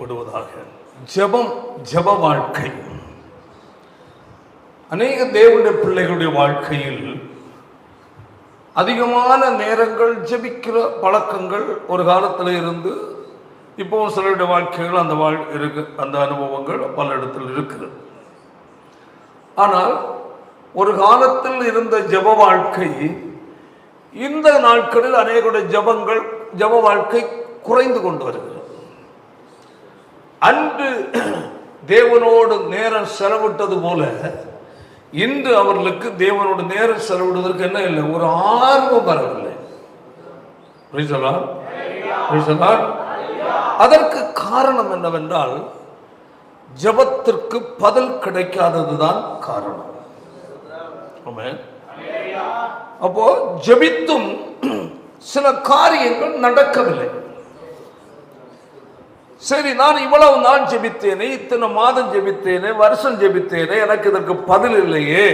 மகிமைப்படுவதாக. ஜெபம், ஜெப வாழ்க்கை. அநேக தேவனுடைய பிள்ளைகளுடைய வாழ்க்கையில் அதிகமான நேரங்கள் ஜெபிக்கிற பழக்கங்கள் ஒரு காலத்தில் இருந்து இப்போ சிலருடைய வாழ்க்கைகள் அந்த அனுபவங்கள் பல இடத்தில் இருக்குது. ஆனால் ஒரு காலத்தில் இருந்த ஜெப வாழ்க்கை இந்த நாட்களில் அநேகருடைய ஜெப வாழ்க்கை குறைந்து கொண்டு வருகிறது. அன்று தேவனோடு நேரம் செலவிட்டது போல இன்று அவர்களுக்கு தேவனோடு நேரம் செலவிடுவதற்கு என்ன இல்லை, ஒரு ஆர்வம் வரவில்லை. அதற்கு காரணம் என்னவென்றால் ஜெபத்திற்கு பதில் கிடைக்காததுதான் காரணம். அப்போ ஜெபித்தும் சில காரியங்கள் நடக்கவில்லை. சரி, நான் இவ்வளவு நாள் ஜெபித்தேனே, இத்தனை மாதம் ஜெபித்தேனே, வருஷம் ஜெபித்தேனே, எனக்கு இதற்கு பதில் இல்லையே.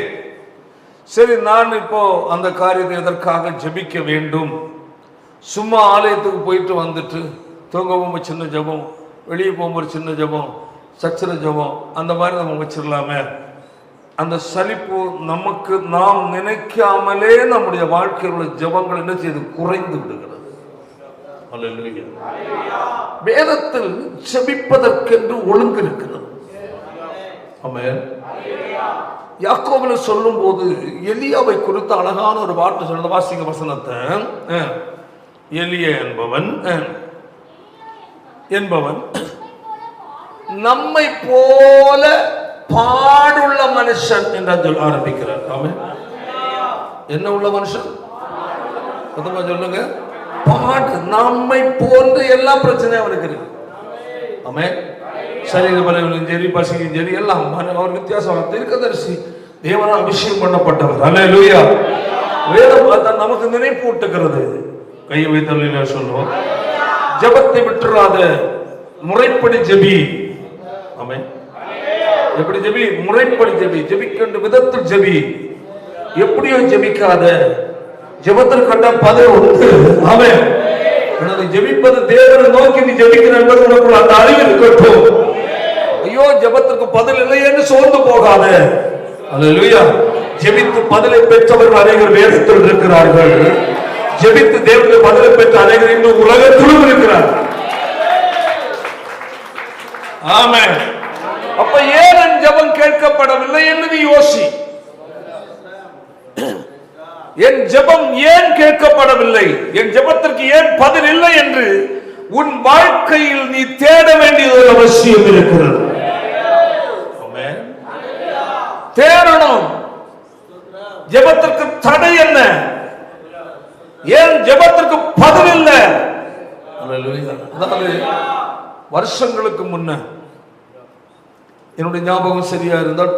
சரி, நான் இப்போ அந்த காரியத்தை எதற்காக ஜெபிக்க வேண்டும்? சும்மா ஆலயத்துக்கு போயிட்டு வந்துட்டு தூங்கவும் சின்ன ஜெபம், வெளியே போகும்போது சின்ன ஜெபம், சச்சர ஜெபம், அந்த மாதிரி நம்ம வச்சிடலாமே. அந்த சலிப்பு நமக்கு நாம் நினைக்காமலே நம்முடைய வாழ்க்கையில் உள்ள ஜெபங்கள் என்ன செய்து குறைந்து விடுகிறது. வேதத்தில் ஜெபிப்பதற்கென்று ஒழுங்கு இருக்கிறது. யாக்கோபுல சொல்லும் போது எலியாவை குறித்து அழகான ஒரு வார்த்தை சொல்றது. வாசிங்க வசனத்தை. எலியா என்பவன் நம்மை போல பாடுள்ள மனுஷன் என்று சொல்ல ஆரம்பிக்கிறார். என்ன உள்ள மனுஷன்? சொல்லுங்க. பாடு. நம்மை போன்று எல்லா பிரச்சனையும் அவருக்கு இருக்கு. சரீர பலவீனம் சரி, பசியும் சரி, எல்லாம் அவர் வித்தியாசம். தீர்க்கதரிசி தேவனால் அபிஷேகம் பண்ணப்பட்டவர். அல்லேலூயா. வேதம் நமக்கு நினைப்பூட்டுகிறது. கையை வைத்து சொல்லுவோம். ஜெபத்தை விட்டுறாத, முறைப்படி ஜெபி. எப்படி ஜெபி? முறைப்படி ஜெபி. ஜெபிக்கின்ற விதத்தில் ஜெபி. எப்படியோ ஜெபிக்காத. ஜெபத்தில் கண்ட பதில் உண்டு. எனது ஜெபிப்பது தேவனை நோக்கி நீ ஜெபிக்கிற என்பது உனக்குள்ள அந்த அறிவு இருக்கட்டும். ஐயோ, ஜெபத்திற்கு பதில் இல்லை என்று சோர்ந்து போகாத. அல்லேலூயா. ஜெபித்து பதிலை பெற்றவர்கள் அநேகர் வேதத்தில் இருக்கிறார்கள். ஜெபித்து தேவனுடைய பதிலை பெற்ற அநேகர் இன்னும் உலகத்திலும் இருக்கிறார்கள். ஆமென். அப்ப ஏன் என் ஜெபம் கேட்கப்படவில்லை என்று நீ யோசி. என் ஜெபம் ஏன் கேட்கப்படவில்லை, என் ஜெபத்திற்கு ஏன் பதில் இல்லை என்று உன் வாழ்க்கையில் நீ தேட வேண்டியது ஒரு அவசியம் இருக்கிறது. தேடணும். ஜெபத்திற்கு தடை என்ன? ஏன் ஜெபத்திற்கு பதில் இல்லை? அதாவது வருஷங்களுக்கு முன்ன என்னுடைய ஞாபகம் சரியா இருந்தால்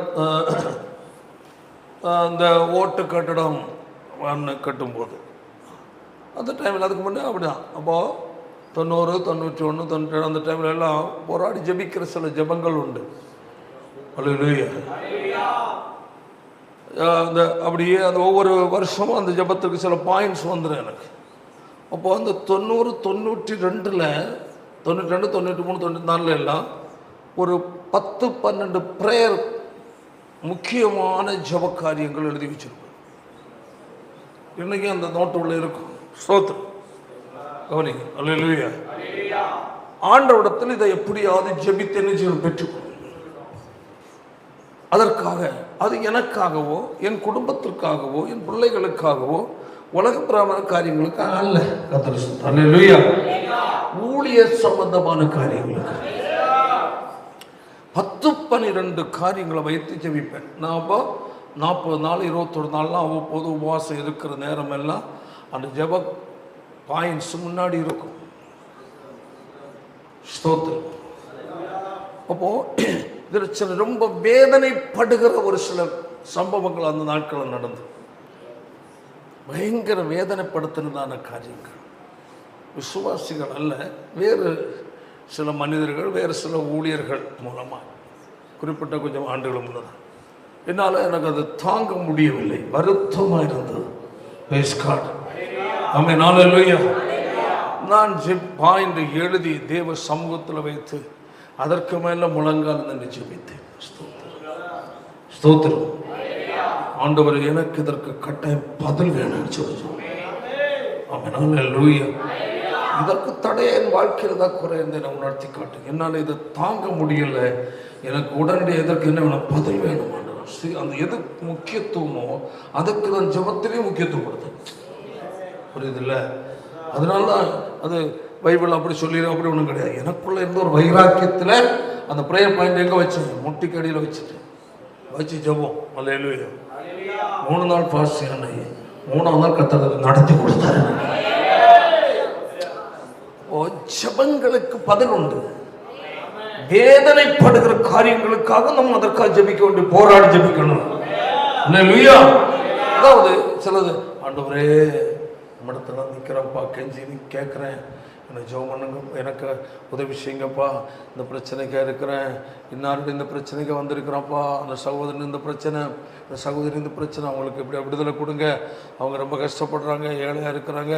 அந்த ஓட்டு கட்டடம் கட்டும்போது அந்த டைமில், அதுக்கு முன்னே அப்படிதான். அப்போது 90, 91, 97 அந்த டைமில் எல்லாம் போராடி ஜெபிக்கிற சில ஜெபங்கள் உண்டு. அல்லேலூயா. அந்த அப்படியே அந்த ஒவ்வொரு வருஷமும் அந்த ஜெபத்துக்கு சில பாயிண்ட்ஸ் வந்துடும் எனக்கு. அப்போது அந்த 90, 92, 92, 93, 94 எல்லாம் ஒரு 10-12 ப்ரேயர் முக்கியமான ஜெப காரியங்கள் எழுதி வச்சிருக்கோம். இன்னைக்கு அந்த நோட்டு உள்ள இருக்கும். ஸ்தோத்திரம். கவனிங்க. அல்லேலூயா. ஆண்டவரிடத்தில் இதை எப்படியாவது ஜெபித்து என்ன செய்யணும், பெற்றுக்கொள்ளும். அதற்காக அது எனக்காகவோ என் குடும்பத்திற்காகவோ என் பிள்ளைகளுக்காகவோ உலக பிராமண காரியங்களுக்காக அல்ல. அல்லேலூயா. ஊழியர் சம்பந்தமான காரியங்களுக்கு 10-12 காரியங்களை வைத்து ஜெபிப்பேன். நான் அப்போ 40 நாள் 21 நாள்லாம் அவ்வப்போது உபவாசம் இருக்கிற நேரம் எல்லாம் அந்த ஜெப பாயிண்ட்ஸ் முன்னாடி இருக்கும். ஸ்தோத்திரம். அப்போ இதில் சில ரொம்ப வேதனைப்படுகிற ஒரு சில சம்பவங்கள் அந்த நாட்களில் நடந்து பயங்கர வேதனைப்படுத்தினதான காரியங்கள். விசுவாசிகள் அல்ல, வேறு சில மனிதர்கள், வேறு சில ஊழியர்கள் மூலமாக குறிப்பிட்ட கொஞ்சம் ஆண்டுகள் முன்னதான் என்னால் எனக்கு அது தாங்க முடியவில்லை. வருத்தமாக இருந்தது. நான் பாயிண்ட் எழுதி தேவ சமூகத்தில் வைத்து அதற்கு மேல முழங்கால் நின்று ஜெபித்தேன். ஸ்தோத்திரம். ஆண்டவர், எனக்கு இதற்கு கட்டாயம் பதில் வேணும்னு சொல்லி இதற்கு தடைய என் வாழ்க்கையில் தான் குறை நான் உணர்த்தி காட்டுங்க. என்னால் இதை தாங்க முடியல, எனக்கு உடனடியாக எதற்கு என்ன வேணும்? பதில் வேணும். அந்த எது முக்கியத்துவமோ அதுக்கு நான் ஜெபத்திலே முக்கியத்துவம் கொடுத்தேன். புரியுதுல்ல? அதனால தான் அது பைபிள் அப்படி சொல்லிடு அப்படி ஒன்றும் கிடையாது. எனக்குள்ள இருந்த ஒரு வைராக்கியத்தில் அந்த ப்ரேயர் பாயிண்ட் எங்கே வச்சேன்? முட்டிக்கு அடியில் வச்சுட்டேன். வச்சு ஜெபம். அல்லேலூயா. 3 நாள் பாஸ் செய்யணும். 3ஆவது நாள் கர்த்தர் நடத்தி கொடுத்தாரு. ஜெபங்களுக்கு பதில் உண்டு. வேதனைப்படுகிற காரியங்களுக்காக நம்ம அதற்காக ஜெபிக்க வேண்டிய, போராடி ஜெபிக்கணும். அல்லேலூயா. அதாவது சிலது, ஆண்டவரே நம்மிடத்துல நிற்கிறப்பா, கெஞ்சி கேட்குறேன், எனக்கு ஜெபம் பண்ணுங்க, எனக்கு உதவி செய்யுங்கப்பா, இந்த பிரச்சனைக்காக இருக்கிறேன், இன்னாருடைய இந்த பிரச்சனைக்கு வந்திருக்கிறோம்ப்பா, அந்த சகோதரன் இந்த பிரச்சனை, இந்த சகோதரி இந்த பிரச்சனை, அவங்களுக்கு எப்படி விடுதலை கொடுங்க, அவங்க ரொம்ப கஷ்டப்படுறாங்க, ஏழையாக இருக்கிறாங்க,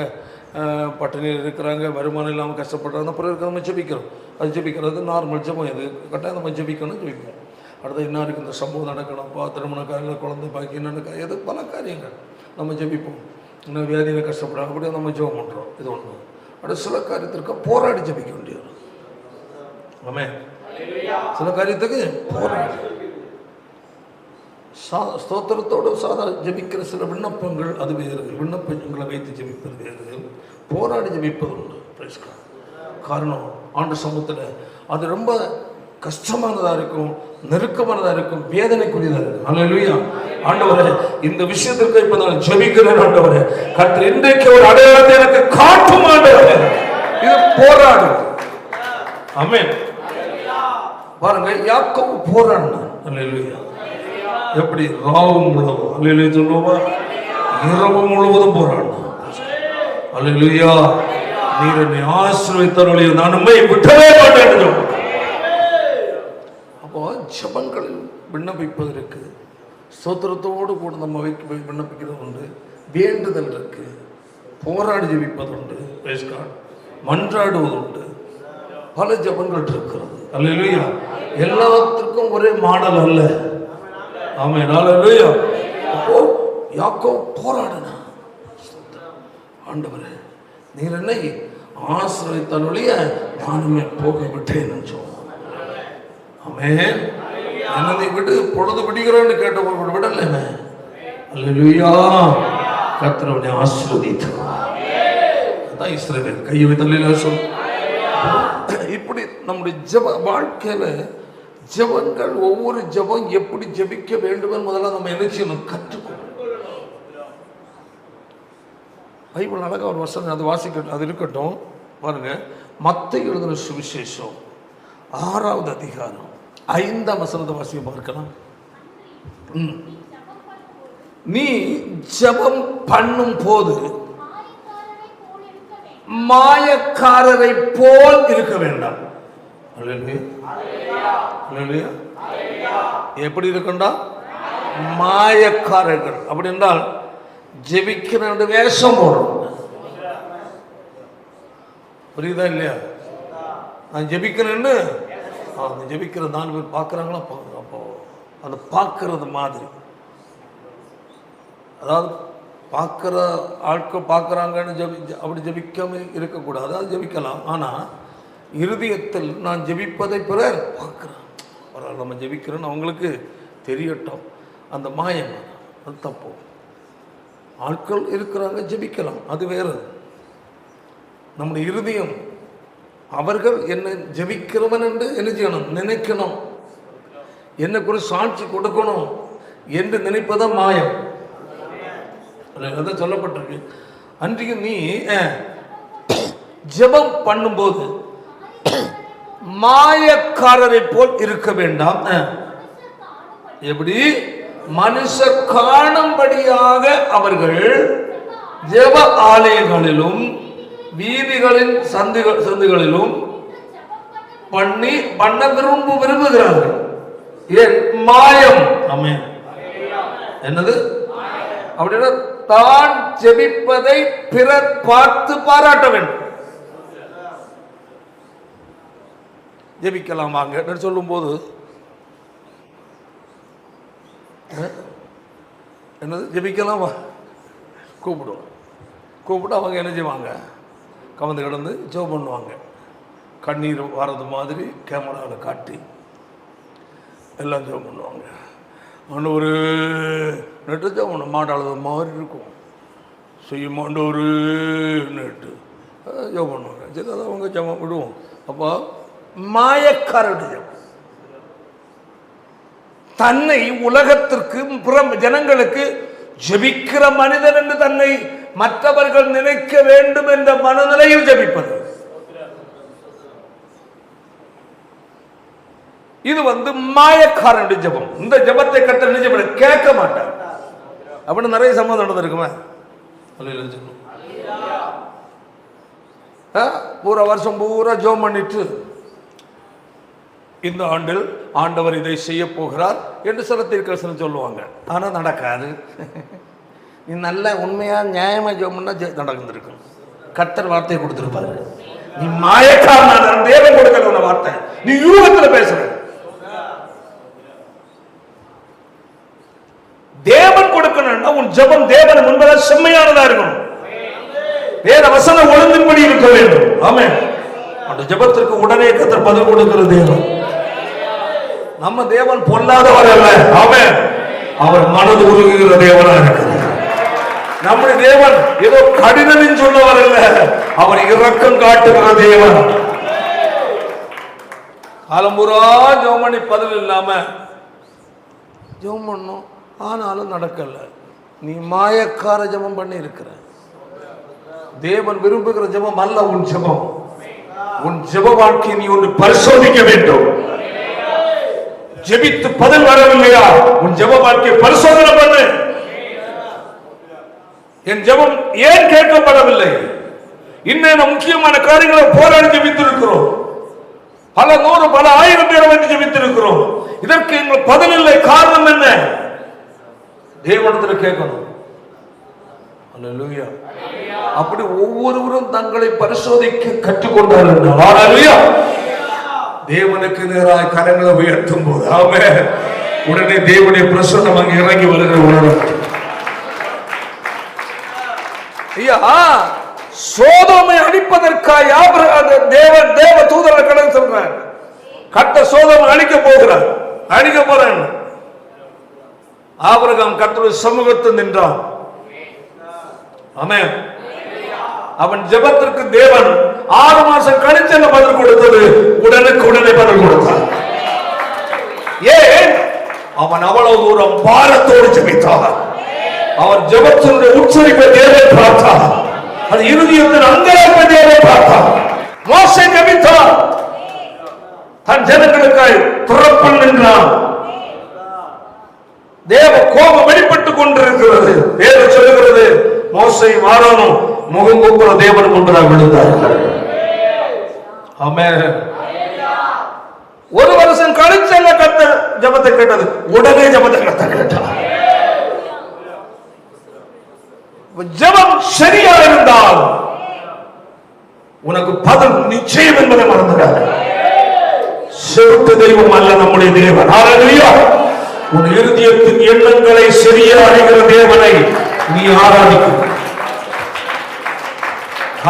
பட்டினியில் இருக்கிறாங்க, வருமானம் இல்லாமல் கஷ்டப்படுறாங்க. அப்புறம் இருக்கிற நம்ம ஜெபிக்கிறோம். அது ஜெபிக்கிறது நார்மல் ஜெபம். இது கட்டாயம் நம்ம ஜெபிக்கணும், ஜெபிப்போம். அடுத்த இன்னாருக்கு இந்த சம்பவம் நடக்கணும்ப்பா, திருமண காரியம், குழந்தை பாக்கி என்னென்ன எது பல காரியங்கள் நம்ம ஜெபிப்போம். இன்னும் வியாதியில் கஷ்டப்படுறாங்க, அப்படியே நம்ம ஜெபம் பண்ணுறோம். இது ஒன்று. அடுத்த சில காரியத்திற்கு போராடி ஜெபிக்க வேண்டியது. ஆமென். சில காரியத்துக்கு போராடி ஸ்தோத்திரத்தோடு சாதா ஜெபிக்கிற சில விண்ணப்பங்கள் அது வேறு. விண்ணப்பங்களை வைத்து ஜெபிப்பது வேறு, போராடி ஜெபிப்பது உண்டு. காரணம், ஆண்டு சமூகத்தில் அது ரொம்ப கஷ்டமானதாக இருக்கும், நெருக்கமானதாக இருக்கும், வேதனைக்குரியதாக இருக்கும். அல்லேலூயா. ஆண்டவரே, இந்த விஷயத்திற்கு இப்ப நான் ஜெபிக்கிறேன். ஆண்டவரே, கர்த்தர் இன்றைக்கு ஒரு அடையாளத்தை எனக்கு காட்டும். ஆண்டவரே, இது போராடு. ஆமென். பாருங்க, யாக்கோபு போராடினான். அல்லேலூயா. எப்படி? ராவு முழுவதும், அல்லேலூயா சொல்லுவா, இரவு முழுவதும் போராடினான். அல்லேலூயா. நீர் என்னை ஆசீர்வதித்தருளிய நான் உம்மை விட்டவே மாட்டேன். அப்போ ஜெபங்களில் விண்ணப்பிப்பதற்கு ஸ்தோத்திரத்தோடு கூட நம்ம விண்ணப்பிக்கிறது உண்டு, வேண்டுதல் இருக்கு, போராடி ஜெபிப்பது உண்டு, மன்றாடுவது உண்டு, பல ஜெபங்கள் இருக்கிறது. அல்லேலூயா. எல்லாத்துக்கும் ஒரே மாடல் அல்ல. ஆமென். அல்லேலூயா. அப்போ யாக்கோபு போராடினா, ஆண்டவரே நீர் என்னை ஆசீர்வதித்தருளிய நானுமே போக விட்டேன் சொன்னான். ஆமென். என்னை விட்டு பொழுது விடுகிறேன்னு கேட்ட விடல. அல்லேலூயா. கர்த்தர் அவனை ஆசீர்வதித்தார். அதான் இஸ்ரவேல் கையை வைத்து சொல். இப்படி நம்முடைய ஜெப வாழ்க்கையில ஜெபங்கள், ஒவ்வொரு ஜெபம் எப்படி ஜெபிக்க வேண்டும் முதல்ல நம்ம என்ன செய்யணும்? கற்றுக்கணும். பைபிள் அழகாக ஒரு வசனம், அது வாசிக்கட்டும், அது இருக்கட்டும். பாருங்க, மத்தேயு எழுதின சுவிசேஷம் 6வது அதிகாரம் 5ஆம் வசனத்தை வாசிக்க பார்க்கலாம். நீ ஜெபம் பண்ணும் போது மாயக்காரரை போல் இருக்க வேண்டாம். எப்படி இருக்கண்டா? மாயக்காரர்கள். அப்படி என்றால் ஜெபிக்கிற வேஷம் போடுறோம். புரியுதா இல்லையா? நான் ஜெபிக்கிறேன்னு ஜெபிக்கிற 4 பேர் பார்க்குறாங்களா? அப்போ அதை பார்க்கறது மாதிரி, அதாவது பார்க்குற ஆட்கள் பார்க்குறாங்கன்னு அப்படி ஜெபிக்காம இருக்கக்கூடாது. அது ஜெபிக்கலாம். ஆனால் இருதயத்தில் நான் ஜெபிப்பதை பிறர் பார்க்குறேன், பரவாயில்ல நம்ம ஜெபிக்கிறோன்னு அவங்களுக்கு தெரியட்டும், அந்த மாயம், அது தப்பு. ஆட்கள் இருக்கிறாங்க, ஜெபிக்கலாம், அது வேறு. நம்முடைய இருதயம் அவர்கள் என்ன ஜெபிக்கிறவன் என்று என்ன செய்யணும்? நினைக்கணும், என்ன கூட சாட்சி கொடுக்கணும் என்று நினைப்பதான் மாயம். அதான் சொல்லப்பட்டிருக்கு. அன்றைக்கு நீ ஜெபம் பண்ணும்போது மாயக்காரரை போல் இருக்க வேண்டாம். எப்படி? மனுஷர் காணும்படியாக அவர்கள் ஜெப ஆலயங்களிலும் வீதிகளின் சந்துகளிலும் பண்ண விரும்புகிறார்கள். ஏன்? மாயம். ஆமென். என்னது? அப்படின்னா தான் ஜெபிப்பதை பிறர் பார்த்து பாராட்ட வேண்டும். ஜெபிக்கலாம் வாங்க சொல்லும்போது என்னது ஜெபிக்கலாம் வா கூப்பிட்டு அவங்க என்ன செய்வாங்க, கவர்ந்து கிடந்து ஜெபம் பண்ணுவாங்க. கண்ணீர் வர்றது மாதிரி கேமராவில் காட்டி எல்லாம் ஜெபம் பண்ணுவாங்க. ஆனால் ஒரு நெட்டு ஜெபம் மாட்டாளது மாதிரி இருக்கும். செய்யுமாண்டு ஒரு நெட்டு ஜெபம் பண்ணுவாங்க. சரி, அதை அவங்க ஜெபம் விடுவோம். அப்போ மாயக்காரடி ஜெபம், தன்னை உலகத்திற்கு ஜனங்களுக்கு ஜெபிக்கிற மனிதன் என்று தன்னை மற்றவர்கள் நினைக்க வேண்டும் என்ற மனநிலையில் ஜெபிப்பது. இது மாயக்காரனுடைய ஜெபம். இந்த ஜெபத்தை கட்ட நிஜம் கேட்க மாட்டார். அப்படின்னு நிறைய சம்பவம் நடந்திருக்குமே. பூரா வருஷம் பூரா ஜெபம் பண்ணிட்டு இந்த ஆண்டில் ஆண்டவர் இதை செய்ய போகிறார் என்று சில தீர்க்கதரிசனம் சொல்லுவாங்க. ஆனா நடக்காது. நீ நல்ல உண்மையா நியாயமா ஜெபம் பண்ணா நடந்திருக்கும். கர்த்தர் வார்த்தையை கொடுத்திருப்பாரு. நீ மாயக்காரன், தேவன் கொடுக்கல வார்த்தை, நீ யூகத்துல பேசுற. தேவன் கொடுக்கணும்னா உன் ஜெபம் தேவன் முன்பதாக செம்மையானதா இருக்கணும். வேத வசனம் ஒழுங்கின்படி இருக்க வேண்டும். ஆமென். அந்த ஜெபத்திற்கு உடனே கர்த்தர் பதில் கொடுக்கிற தேவன். நம்ம தேவன் பொல்லாதவர் அல்ல. ஆமென். அவர் மனது உருகுகிற தேவனா இருக்கிறார். நம்முடைய தேவன் ஏதோ கடினம் சொன்னவர் அல்ல, அவர் இரக்கம் காட்டுகிற தேவன். காலம்புறா ஜெபம் பண்ணி பதில் இல்லாம ஜெபம் பண்ணும், ஆனாலும் நடக்கல. நீ மாயக்கார ஜெபம் பண்ணி இருக்கிற. தேவன் விரும்புகிற ஜெபம் அல்ல உன் ஜெபம். உன் ஜெப வாழ்க்கையை நீ ஒன்று பரிசோதிக்க வேண்டும். ஜெபித்து பதில் வரவில்லையா, உன் ஜெப வாழ்க்கையை பரிசோதனை பண்ணு. என் ஜெபம் ஏன் கேட்கப்படவில்லை? இன்னும் முக்கியமான காரியங்களை போராடி ஜெபித்திருக்கிறோம். பல நூறு பல ஆயிரம் பேரை வந்து ஜெபித்திருக்கிறோம். இதற்கு எங்களுக்கு பதில் இல்லை. காரணம் என்ன? தேவனிடத்தில் கேட்கணும். அல்லேலூயா. அப்படி ஒவ்வொருவரும் தங்களை பரிசோதிக்க கற்றுக்கொண்டார் என்றால், அல்லேலூயா, தேவனுக்கு நேராக கரங்களை உயர்த்தும் போது ஆமென், உடனே தேவனுடைய பிரசன்னம் அங்கே இறங்கி வருகிற உணரும். ஐயா, சோதோமை அழிப்பதற்காக தேவ தூதர்கள் கடன் சொல்றார். கட்ட சோதோமை அழிக்க போகிறார், அழிக்க போறான். ஆபிரகாம் கர்த்தருடைய சமூகத்தில் நின்றான். ஆமென். அவன் ஜெபத்திற்கு தேவன் 6 மாசம் கழிச்சு பதில் கொடுத்தது. உடனே பதில் கொடுத்தான். ஏன்? அவன் அவ்வளவு தூரம் பாரத்தோடு ஜெபித்தான். அவர் ஜெபத்தினுடைய உச்சரிப்பை தேவன் பார்த்தார். அது இருதயத்தின் அங்கலாய்ப்பை தேவன் பார்த்தார். மோசே ஜெபித்தான், தன் ஜனங்களுக்காய் துறப்பில் நின்றான். தேவ கோபம் வெளிப்பட்டுக் கொண்டிருக்கிறது. வேதம் சொல்லுகிறது, மோசே ஆரோனும் முகம் குப்புற தேவன் முன்பதாக விழுந்தார்கள். ஆமென். 1 வருஷம் கழிச்சு கர்த்தர் ஜெபத்தை கேட்டது. உடனே ஜெபத்தை கர்த்தர் கேட்டார். ஜெபம் சரியா இருந்தால் உனக்கு பதில் நிச்சயம் என்பதை மறந்துடாத. செலுத்த தெய்வம் அல்ல நம்முடைய தேவன். ஹல்லேலூயா. உன் இருதயத்தின் எண்ணங்களை சரியா அறிகிற தேவனை நீ ஆராதிக்கும்.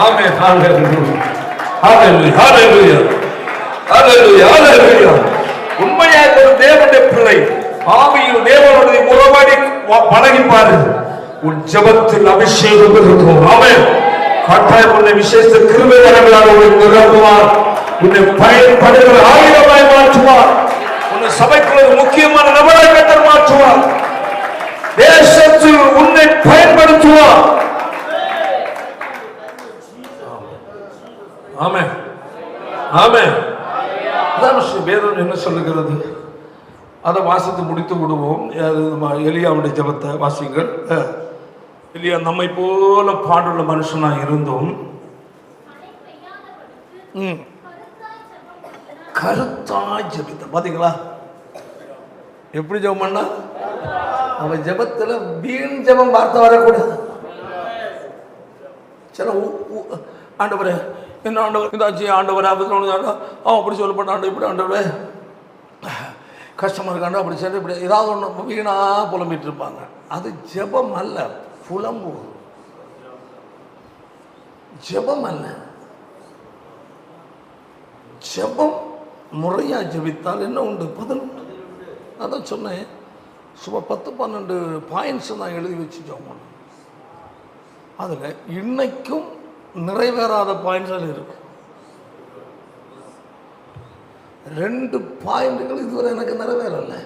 ஆமென். ஹல்லேலூயா. ஹல்லேலூயா. ஹல்லேலூயா. ஹல்லேலூயா. ஹல்லேலூயா. உண்மையாக ஒரு தேவனுடைய பிள்ளை ஆவியில் தேவனுடைய உறவாடி பழகி பாரு. உன் ஜெபத்தில் அபிஷேகம் இருக்கும். ஆமென். கட்டாயம் உன்னை விசேஷ கிருபை வரங்களாக உன்னை நிரப்புவார். உன்னை பயன்படுகிற ஆயுதமாய் மாற்றுவார். உன்னை சபைக்குள்ள முக்கியமான நபரை கர்த்தர் மாற்றுவார். தேசத்தில் உன்னை பயன்படுத்துவார். ஆமென். ஆமென். வேதம் என்ன சொல்லுகிறது? அதை வாசித்து முடித்து விடுவோம். எலியாவுடைய ஜெபத்தை வாசிங்கள். எலியா நம்மை போல பாடுள்ள மனுஷனா இருந்தும் கருத்தாய் ஜெபித்த. பாத்தீங்களா எப்படி ஜெபம் பண்ணா? அவன் ஜெபத்துல வீண் ஜெபம் வார்த்தை வரக்கூடாது. சில ஆண்டவரே என்ன ஆண்டவர் இதாச்சு ஆண்டவர் அப்படி சொல்லப்பட்ட ஆண்டு இப்படி ஆண்டவர் கஷ்டமாக இருக்காண்டு அப்படி சரி இப்படி ஏதாவது ஒன்று வீணாக புலம்பிட்டு இருப்பாங்க. அது ஜெபம் அல்ல, புலம்புவது. ஜெபம் அல்ல. ஜெபம் முறையா ஜெபித்தால் என்ன உண்டு? பதில் உண்டு. அதான் சொன்னேன், சும்மா 10-12 பாயிண்ட்ஸ் நான் எழுதி வச்சு ஜெபம். அதில் இன்னைக்கும் நிறைவேறாத பாயிண்ட்ஸ் இருக்கு. 2 பாயிண்ட்கள் இதுவரை எனக்கு நிறைவேறல.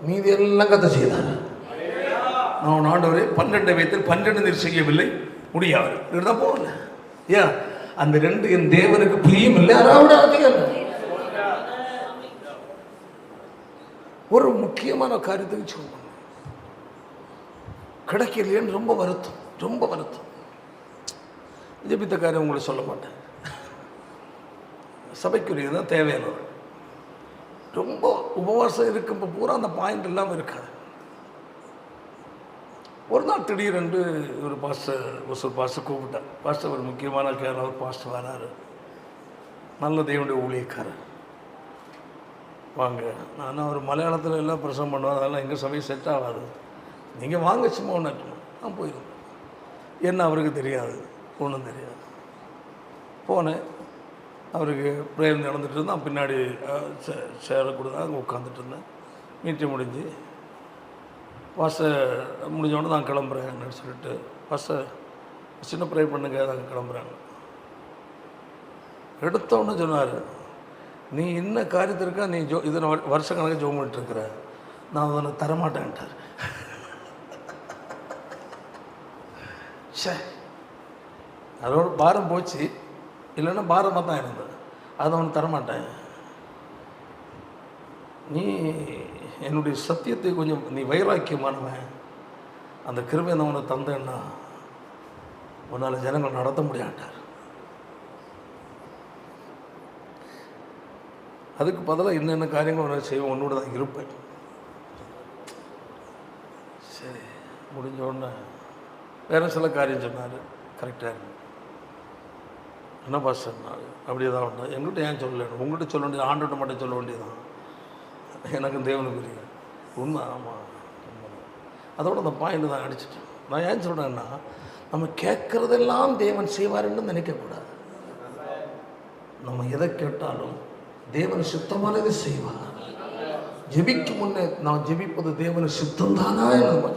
மீதி எல்லாம் கதை செய்தார். நான் ஆண்டவரே 12 வயதில் 12 நீர் செய்யவில்லை, முடியாது இதுதான் போகல. ஏன்? அந்த 2 என் தேவனுக்கு பிரியம் இல்லை. ஒரு முக்கியமான காரியத்துக்கு சொல்லணும், கிடைக்கலையேன்னு ரொம்ப வருத்தம், ரொம்ப வருத்தம். ஜெபித்த காரியம் உங்களை சொல்ல மாட்டேன், சபைக்குரியதான் தேவையானது. ரொம்ப உபவாசம் இருக்கும் இப்போ பூரா அந்த பாயிண்ட் இல்லாமல் இருக்காது. ஒரு நாள் திடீரென்று ஒரு பாஸ்டர் கூப்பிட்டார். பாஸ்டர் ஒரு முக்கியமான ஒரு பாஸ்டர் வராரு, நல்ல தேவனுடைய ஊழியக்காரர், வாங்க. நான் ஒரு மலையாளத்தில் எல்லாம் பிரசவம் பண்ணுவேன், அதெல்லாம் எங்கள் சமயம் செட் ஆகாது, நீங்கள் வாங்க சும்மா ஒன்று. நான் போயிருந்தேன். என்ன அவருக்கு தெரியாது, ஒன்றும் தெரியாது. போனேன், அவருக்கு ப்ரேயர் நடந்துட்டு இருந்தேன். பின்னாடி சேரை கொடுத்தா அங்கே உட்காந்துட்டு இருந்தேன். மீட்டிங் முடிஞ்சு பாஸ்டர் முடிஞ்சோடனே நான் கிளம்புறேன்னு சொல்லிட்டு, பாஸ்டர் சின்ன ப்ரேயர் பண்ணுங்க, நாங்கள் கிளம்புறாங்க. எடுத்தோன்னு சொன்னார், நீ என்ன காரியத்திற்கா நீ இதை வருஷக்கணக்காக ஜோம் பண்ணிட்டுருக்குற, நான் அதனை தரமாட்டேன்ட்டார். சே, அதோட பாரம் போச்சு, இல்லைன்னா பாரமாக தான் இருந்தது. அதை அவன் தரமாட்டேன். நீ என்னுடைய சத்தியத்தை கொஞ்சம் நீ வைராக்கியமானவன், அந்த கிருபை நான் உனக்கு தந்தேன்னா உன்னால் ஜனங்கள் நடத்த முடியாட்டார். அதுக்கு பதிலாக என்னென்ன காரியங்கள் உன்னை செய்வேன், உன்னோட தான் இருப்பேன். சரி, முடிஞ்ச உடனே வேறு சில காரியம் சொன்னார். கரெக்டாக இருக்கு. என்ன பாஸ்டர் அப்படியே தான் உண்டு. எங்கிட்ட ஏன் சொல்லலை? உங்கள்கிட்ட சொல்ல வேண்டியது, ஆண்டோட்ட மட்டும் சொல்ல வேண்டியதுதான். எனக்கு தேவனுக்கு புரியுது, உண்மை. ஆமாம், அதோட அந்த பாயிண்ட் தான் அடிச்சிட்டேன். நான் ஏன் சொல்கிறேன்னா, நம்ம கேட்குறதெல்லாம் தேவன் செய்வார்ன்னு நினைக்கக்கூடாது. நம்ம எதை கேட்டாலும் தேவன் சுத்தமானது செய்வார். ஜெபிக்கு முன்னே நான் ஜெபிப்பது தேவன் சுத்தம் தானா என்ன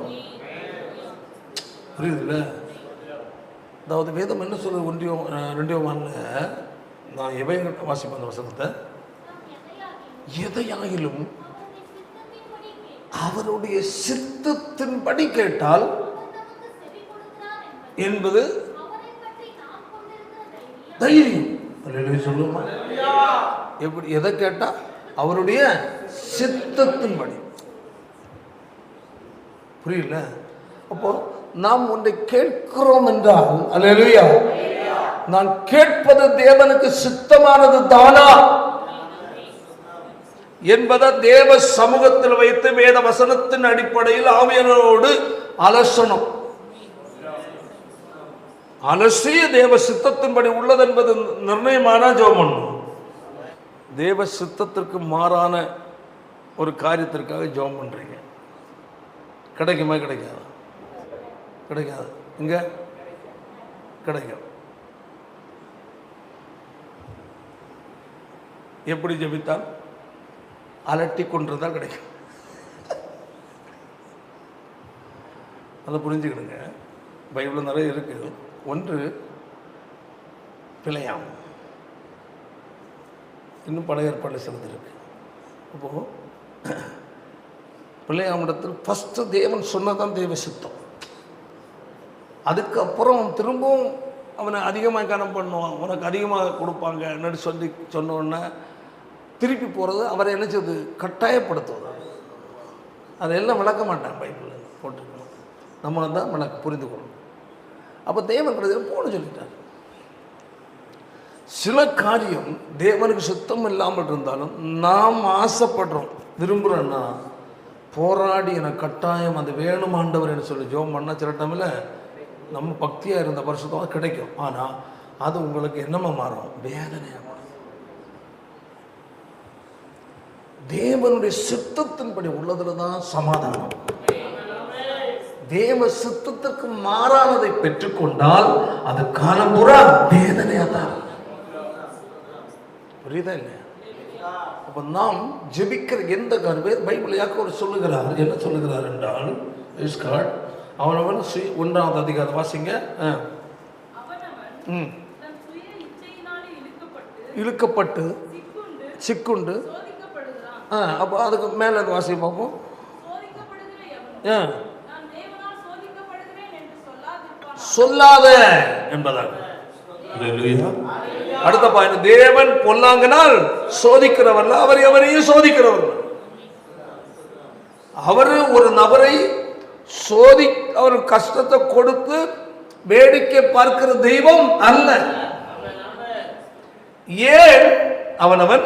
புரியுதுல்ல? அதாவது வேதம் என்ன சொல்லுது? 2 நான் எவை வாசிப்பேன் அந்த வசனத்தை, எதையாகிலும் அவருடைய சித்தத்தின்படி கேட்டால் என்பது தைரியம். சொல்லுமா? எப்படி? எதை கேட்டா? அவருடைய சித்தத்தின்படி. புரியல? அப்போ நாம் ஒன்றை கேட்கிறோம் என்றால், அல்லேலூயா, நான் கேட்பது தேவனுக்கு சித்தமானது தானா என்பதை தேவ சமூகத்தில் வைத்து வேத வசனத்தின் அடிப்படையில் ஆவியானவரோடு அலசணும். அலசிய தேவ சித்தத்தின்படி உள்ளது என்பது நிர்ணயமான ஜெபம். தேவ சித்தத்திற்கு மாறான ஒரு காரியத்திற்காக ஜெபம் பண்றீங்க, கிடைக்குமா? கிடைக்காது, கிடைக்காது. இங்க கிடைக்கும். எப்படி ஜெபித்தால்? அலட்டி கொண்டிருந்தால் கிடைக்கும். அதை புரிஞ்சுக்கிடுங்க. பைபிள் நிறைய இருக்குது. ஒன்று பிழையாம், இன்னும் பழைய ஏற்பாடு சிலது இருக்கு. அப்போது பிழையாமிடத்தில் ஃபஸ்ட்டு தேவன் சொன்னதான் தேவ சித்தம். அதுக்கப்புறம் திரும்பவும் அவனை அதிகமாக கனம் பண்ணுவான், உனக்கு அதிகமாக கொடுப்பாங்க என்னன்னு சொன்ன உடனே திருப்பி போகிறது அவரை என்ன செய்யுது? கட்டாயப்படுத்துவது. அதெல்லாம் விளக்க மாட்டான் பைபிளில் போட்டுக்கணும். நம்ம தான் விளக்க புரிந்து கொள்ளணும். அப்போ தேவன் கிடையாது போன சொல்லிட்டார். சில காரியம் தேவனுக்கு சுத்தம் இல்லாமல் இருந்தாலும் நாம் ஆசைப்படுறோம், விரும்புகிறோன்னா போராடி எனக்கு கட்டாயம் அது வேணும் ஆண்டவர் என்று சொல்லி ஜெபம் பண்ண சில டைமில் நம்ம பக்தியாக இருந்த பரிசுத்தமாக கிடைக்கும். ஆனால் அது உங்களுக்கு என்னமா மாறும்? வேதனையாக மாறும். தேவனுடைய சித்தத்தின்படி உள்ளதுல தான் சமாதானம். தேவ சித்தத்திற்கு மாறானதை பெற்றுக்கொண்டால் அது காலம்புறா வேதனையா தான். புரியுதா இல்லையா? அப்ப நாம் ஜெபிக்கிற எந்த காரியம் பைபிள் யாக்கோபு சொல்லுகிறார், என்ன சொல்லுகிறார் என்றால், அவனவன் 1ஆம் அதிகாரம் வாசிங்க. இழுக்கப்பட்டு சிக்குண்டு. அப்போ அதுக்கு மேல வாசி பார்ப்போம். சொல்லாத என்பதாக. அடுத்த பாயிண்ட், தேவன் பொல்லாங்கனால் சோதிக்கிறவர்ல, அவர் எவரையும் சோதிக்கிறவர். அவரு ஒரு நபரை அவர் கஷ்டத்தை கொடுத்து வேடிக்கை பார்க்கிற தெய்வம் அல்ல. ஏன்? அவனவன்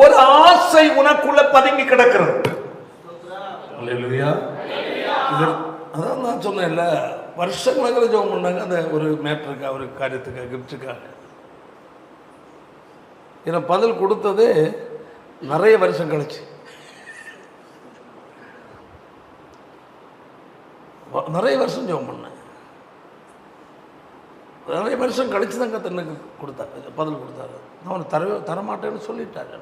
ஒரு ஆசை உனக்குள்ள பதுங்கி கிடக்கிறது. அதான் நான் சொன்னேன்ல, வருஷங்களுக்கு ஜெபம் பண்ணாங்க அந்த ஒரு மேட்டருக்கு, ஒரு காரியத்துக்கு, கிஃப்ட்டுக்காக. ஏன்னா பதில் கொடுத்தது நிறைய வருஷம் கழிச்சு, நிறைய வருஷம் ஜெபம் பண்ணேன். நிறைய வருஷம் கழிச்சு தான் கத்தனுக்கு கொடுத்தாரு, பதில் கொடுத்தாரு. நான் அவனை தரமாட்டேன்னு சொல்லிட்டாரு.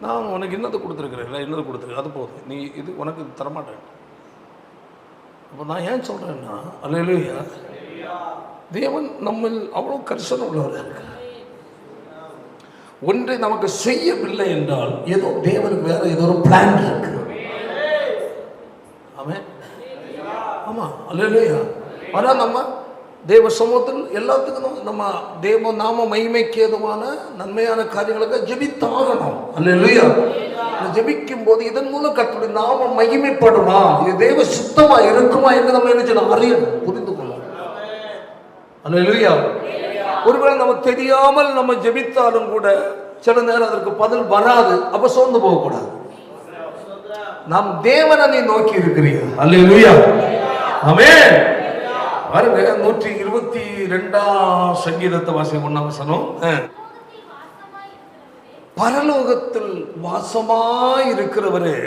நான் உனக்கு இன்னது கொடுத்துருக்குறேன், இன்னது கொடுத்துருக்கேன், அது போதும், நீ இது உனக்கு தரமாட்டேன். அப்போ நான் ஏன் சொல்கிறேன்னா, அல்லேலூயா, தேவன் நம்ம அவ்வளோ கரிசனம் உள்ளவராக இருக்க. ஒன்றை நமக்கு செய்யவில்லை என்றால் ஏதோ தேவனுக்கு வேற ஏதோ ஒரு பிளான் இருக்கு. ஆமென். ஆமா, அல்லேலூயா. ஆனால் நம்ம தேவ சமூகத்தில் எல்லாத்துக்கும் நம்ம தேவ நாம மகிமைக்கு ஏதுவான நன்மையான காரியங்களுக்கு ஜெபித்தாகணும். அல்லேலூயா. ஜெபிக்கும் போது இதன் மூலம் கர்த்தருடைய நாம மகிமைப்படுமா, இது தேவ சித்தமா இருக்குமா என்று நம்ம என்ன செய்யணும்? அறியணும், புரிந்து கொள்ளணும். அல்லேலூயா. ஒருவேளை நம்ம தெரியாமல் நம்ம ஜெபித்தாலும் கூட சில நேரம் அதற்கு பதில் வராது. அப்ப சோர்ந்து போகக்கூடாது. நாம் தேவனை நோக்கி இருக்கிறீங்க. அல்லேலூயா. ஆமென். பாருங்க, 122ஆம் சங்கீதத்தை வாசிங்க. 1ஆம் வசனம். பரலோகத்தில் வாசமாய் இருக்கிறவரே,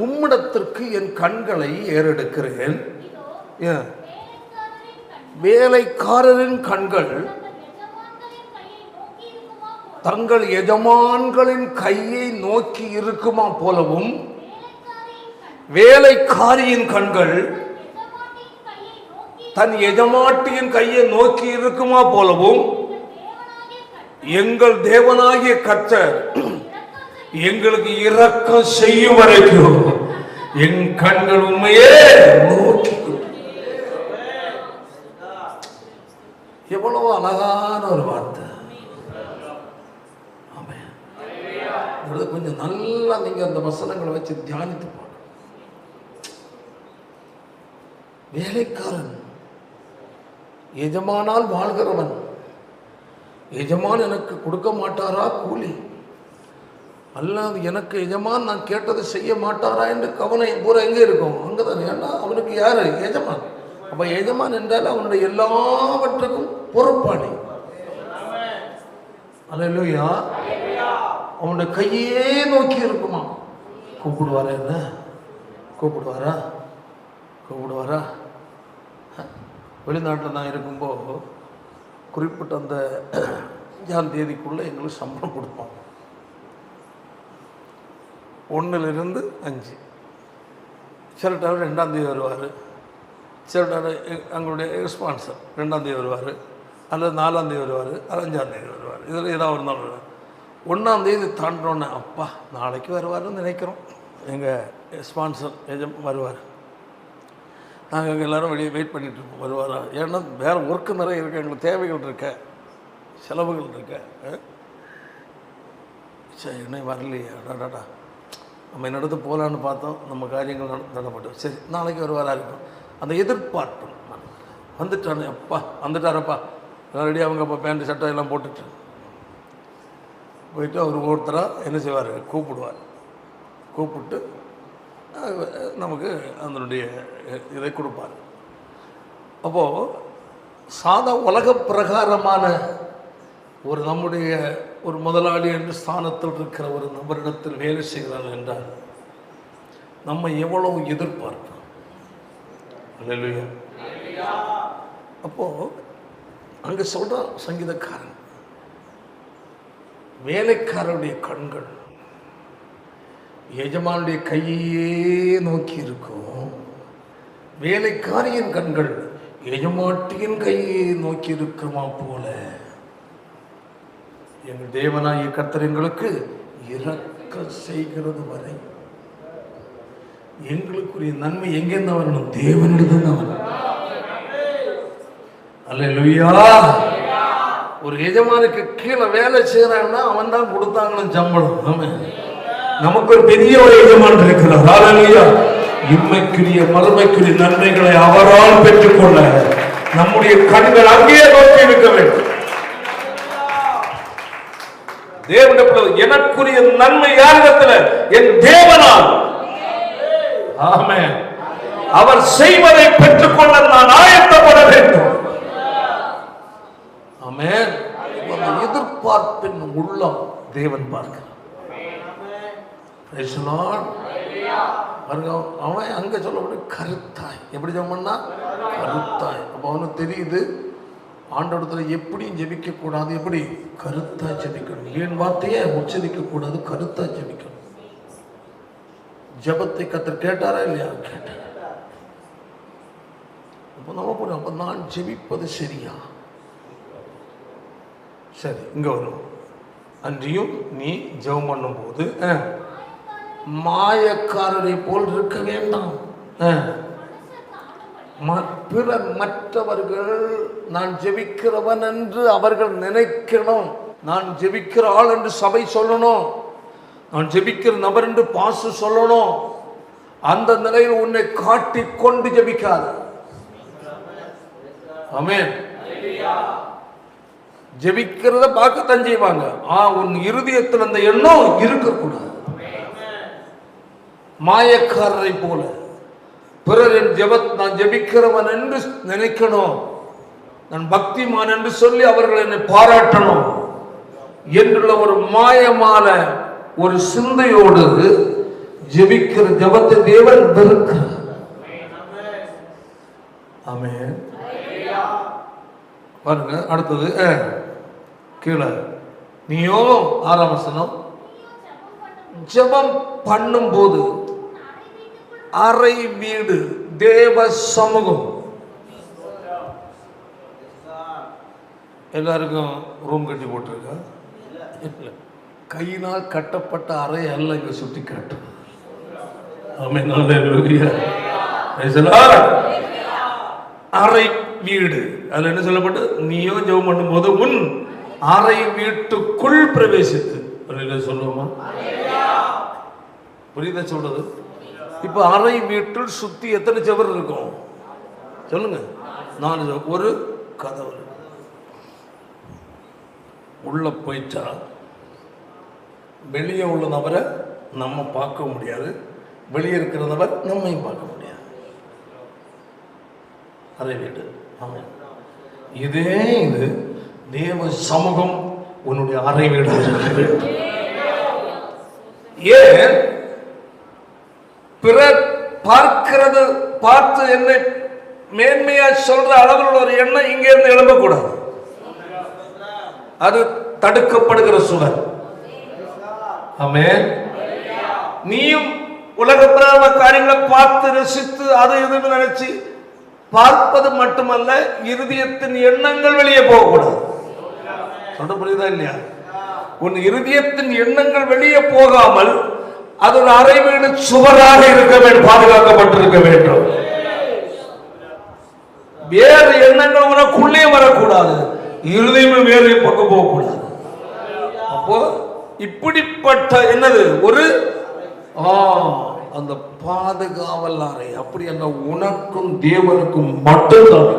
உம்மிடத்திற்கு என் கண்களை ஏறெடுக்கிறேன். வேலைக்காரரின் கண்கள் தங்கள் எஜமான்களின் கையை நோக்கி இருக்குமா போலவும், வேலைக்காரியின் கண்கள் தன் எஜமாட்டியின் கையை நோக்கி இருக்குமா போலவும், எங்கள் தேவனாகிய கர்த்தர் எங்களுக்கு இரக்கம் செய்யும் வரைக்கும் என் கண்கள் உண்மையே நோக்கி. எவ்வளவு அழகான ஒரு வார்த்தை. கொஞ்சம் நல்லா நீங்க அந்த வசனங்களை வச்சு தியானித்து பாருங்க. வேலைக்காரன் எஜமானால் வாழ்கிறவன், எஜமான் எனக்கு கொடுக்க மாட்டாரா கூலி, அல்லது எனக்கு எஜமான் நான் கேட்டதை செய்ய மாட்டாரா என்று கவனை பூரா எங்கே இருக்கும்? அங்கதான். ஏன்னா அவனுக்கு யாரு? எஜமான். அப்ப எஜமான் என்றால் அவனுடைய எல்லாவற்றுக்கும் பொறுப்பாளி. அல்லேலூயா. அவனுடைய கையே நோக்கி இருக்குமா. கூப்பிடுவாரா? என்ன கூப்பிடுவாரா? கூப்பிடுவாரா? வெளிநாட்டில் நான் இருக்கும்போது குறிப்பிட்ட அந்த 5ஆம் தேதிக்குள்ளே எங்களுக்கு சம்பளம் கொடுப்பாங்க. 1லிருந்து 5. சில டைம் 2ஆம் தேதி வருவார், சில டைம் எங்களுடைய ஸ்பான்சர் 2ஆம் தேதி வருவார், அல்லது 4ஆம் தேதி வருவார், 5ஆம் தேதி வருவார். இதில் ஏதாவது ஒரு நாள் வருவார். 1ஆம் தேதி தாண்டோன்னே அப்பா நாளைக்கு வருவார்னு நினைக்கிறோம். எங்கள் ஸ்பான்சர் வருவார். நாங்கள் எல்லோரும் வெளியே வெயிட் பண்ணிகிட்டு இருப்போம், வருவாரா. ஏன்னா வேறு ஒர்க்கு நிறைய இருக்குது, எங்களுக்கு தேவைகள் இருக்க, செலவுகள் இருக்க. சரி, என்ன வரலையே, அடாடா நம்ம என்னிடத்து போகலான்னு பார்த்தோம், நம்ம காரியங்கள் நடப்பட்டோம். சரி, நாளைக்கு வருவாரா இருக்கும் அந்த எதிர்பார்ப்பு. வந்துட்டானே, அப்பா வந்துட்டாரப்பா, எல்லாம் ரெடி. அவங்க அப்போ பேண்ட் சட்டை எல்லாம் போட்டுட்டு போயிட்டு அவர் ஒருத்தராக என்ன செய்வார்? கூப்பிடுவார். கூப்பிட்டு நமக்கு அதனுடைய இதை கொடுப்பார். அப்போது சாதா உலக பிரகாரமான ஒரு நம்முடைய ஒரு முதலாளி என்று ஸ்தானத்தில் இருக்கிற ஒரு நபரிடத்தில் வேலை செய்கிறார்கள் என்றால் நம்ம எவ்வளவு எதிர்பார்ப்போம். அல்லேலூயா. அப்போது அங்கே சொல்கிற சங்கீதக்காரன், வேலைக்காரருடைய கண்கள் எஜமானுடைய கையே நோக்கி இருக்கும், வேலைக்காரியின் கண்கள் எஜமாட்டியின் கையை நோக்கி இருக்குமா போல எங்கள் தேவனாகிய கர்த்தர் எங்களுக்கு இரக்கம் செய்கிறது வரை எங்களுக்குரிய நன்மை எங்கேருந்து வரணும்? தேவனிடம் வரணும். அல்லேலூயா. ஒரு எஜமானுக்கு கீழே வேலை செய்யறான்னா அவன் தான் கொடுத்தாங்கன்னு சம்பளம். ஆமென். நமக்கு ஒரு பெரிய ஒரு எஜமான் இருக்கிறார். அல்லேலூயா. இம்மைக்குரிய மறுமைக்குரிய நன்மைகளை அவரால் பெற்றுக்கொள்ள நம்முடைய கண்கள் அங்கேயே நோக்கி இருக்க வேண்டும். தேவனிடத்தில் எனக்குரிய நன்மை யாரிடத்தில்? என் தேவனால். ஆமென். அவர் செய்வதை பெற்றுக்கொள்ள நான் ஆயத்தப்பட வேண்டும். ஆமென். எதிர்பார்ப்பின் உள்ளம் தேவன் பார்க்கிறார். அவன் அங்க சொல்லப்படும் கருத்தாய். எப்படி சொன்னா கருத்தாய். அப்ப அவனுக்கு தெரியுது ஆண்டவரத்தில் எப்படியும் ஜெபிக்க கூடாது. எப்படி? கருத்தாய் ஜெபிக்கணும். ஏன் வார்த்தையை உச்சரிக்க கூடாது, கருத்தாய் ஜெபிக்கணும். ஜபத்தை கர்த்தர் கேட்டாரா இல்லையா? கேட்டார். அப்போ நம்ம அப்ப நான் ஜெபிப்பது சரியா? சரி, இங்க வரும். அன்றியும் நீ ஜெபம் பண்ணும் போது மாயக்காரரை போல் இருக்க வேண்டாம். பிறர் மற்றவர்கள் நான் ஜெபிக்கிறவன் என்று அவர்கள் நினைக்கணும். நான் ஜெபிக்கிற ஆள் என்று சபை சொல்லணும். நான் ஜெபிக்கிற நபர் என்று பாசு சொல்லணும். அந்த நிலையில் உன்னை காட்டி கொண்டு ஜெபிக்காத. ஆமென். ஜெபிக்கிறத பார்க்கத்தான் செய்வாங்க. உன் இருதயத்தில் அந்த எண்ணம் இருக்கக்கூடாது. மாயக்காரரை போல பிறர் என் நான் ஜெபிக்கிறவன் என்று நினைக்கணும். நான் பக்திமான் என்று சொல்லி அவர்கள் என்னை பாராட்டணும் என்றுள்ள ஒரு மாயமான ஒரு சிந்தையோடு ஜெபிக்கிற ஜெபத்தை தேவன் வெறுக்கிறார். ஆமென். பாருங்க அடுத்தது கீழே. நீயோ 6ஆம் வசனம், ஜெபம் பண்ணும் போது அறை வீடு தேவ சமூகம். எல்லாருக்கும் ரூம் கட்டி போட்டிருக்கா? இல்லை, கையினால் கட்டப்பட்ட அறை அல்ல இங்க சுட்டி காட்டு. அறை வீடு. அதுல என்ன சொல்லப்பட்டு? நீயோ ஜெபம் பண்ணும் போது உன் அறை வீட்டுக்குள் பிரவேசித்து சொல்லுவோமா? புரியுதா சொல்றது? இப்ப அறை வீட்டில் சுத்தி எத்தனை சுவர் இருக்கும் சொல்லுங்க? 4 ஒரு கதவு. உள்ள போயிட்டா வெளியே உள்ள நபரை நம்ம பார்க்க முடியாது, வெளியே இருக்கிற நபர் நம்மையும் பார்க்க முடியாது. அறை வீடு. ஆமாம். இதே இது தேவ சமூகம் உன்னுடைய அறை வீடாக இருக்கிறது. ஏன்? பிறர் பார்க்கிறது பார்த்து என்னை மேன்மையா சொல்ற அளவில் ஒரு எண்ணம் இங்கே இருந்து எழும்பக்கூடாது. அது தடுக்கப்படுகிற சுவர். ஆமென். நீயும் உலக பிரகார காரியங்களை பார்த்து ரசித்து அது இதுன்னு நினைச்சு பார்ப்பது மட்டுமல்ல, இருதயத்தின் எண்ணங்கள் வெளியே போகக்கூடாது. சொல்ல புரியுதா இல்லையா? உன் இருதயத்தின் எண்ணங்கள் வெளியே போகாமல் அது ஒரு அறை வீடு சுவராக இருக்க வேண்டும், பாதுகாக்கப்பட்டிருக்க வேண்டும். வேறு எண்ணங்கள் உனக்குள்ளே வரக்கூடாது, இருதயமும் வேறு பக்கம் போகக்கூடாது. அப்போ இப்படிப்பட்ட என்னது ஒரு அந்த பாதுகாவல் அறை. அப்படி என்ன உனக்கும் தேவனுக்கும் மட்டும்தான்.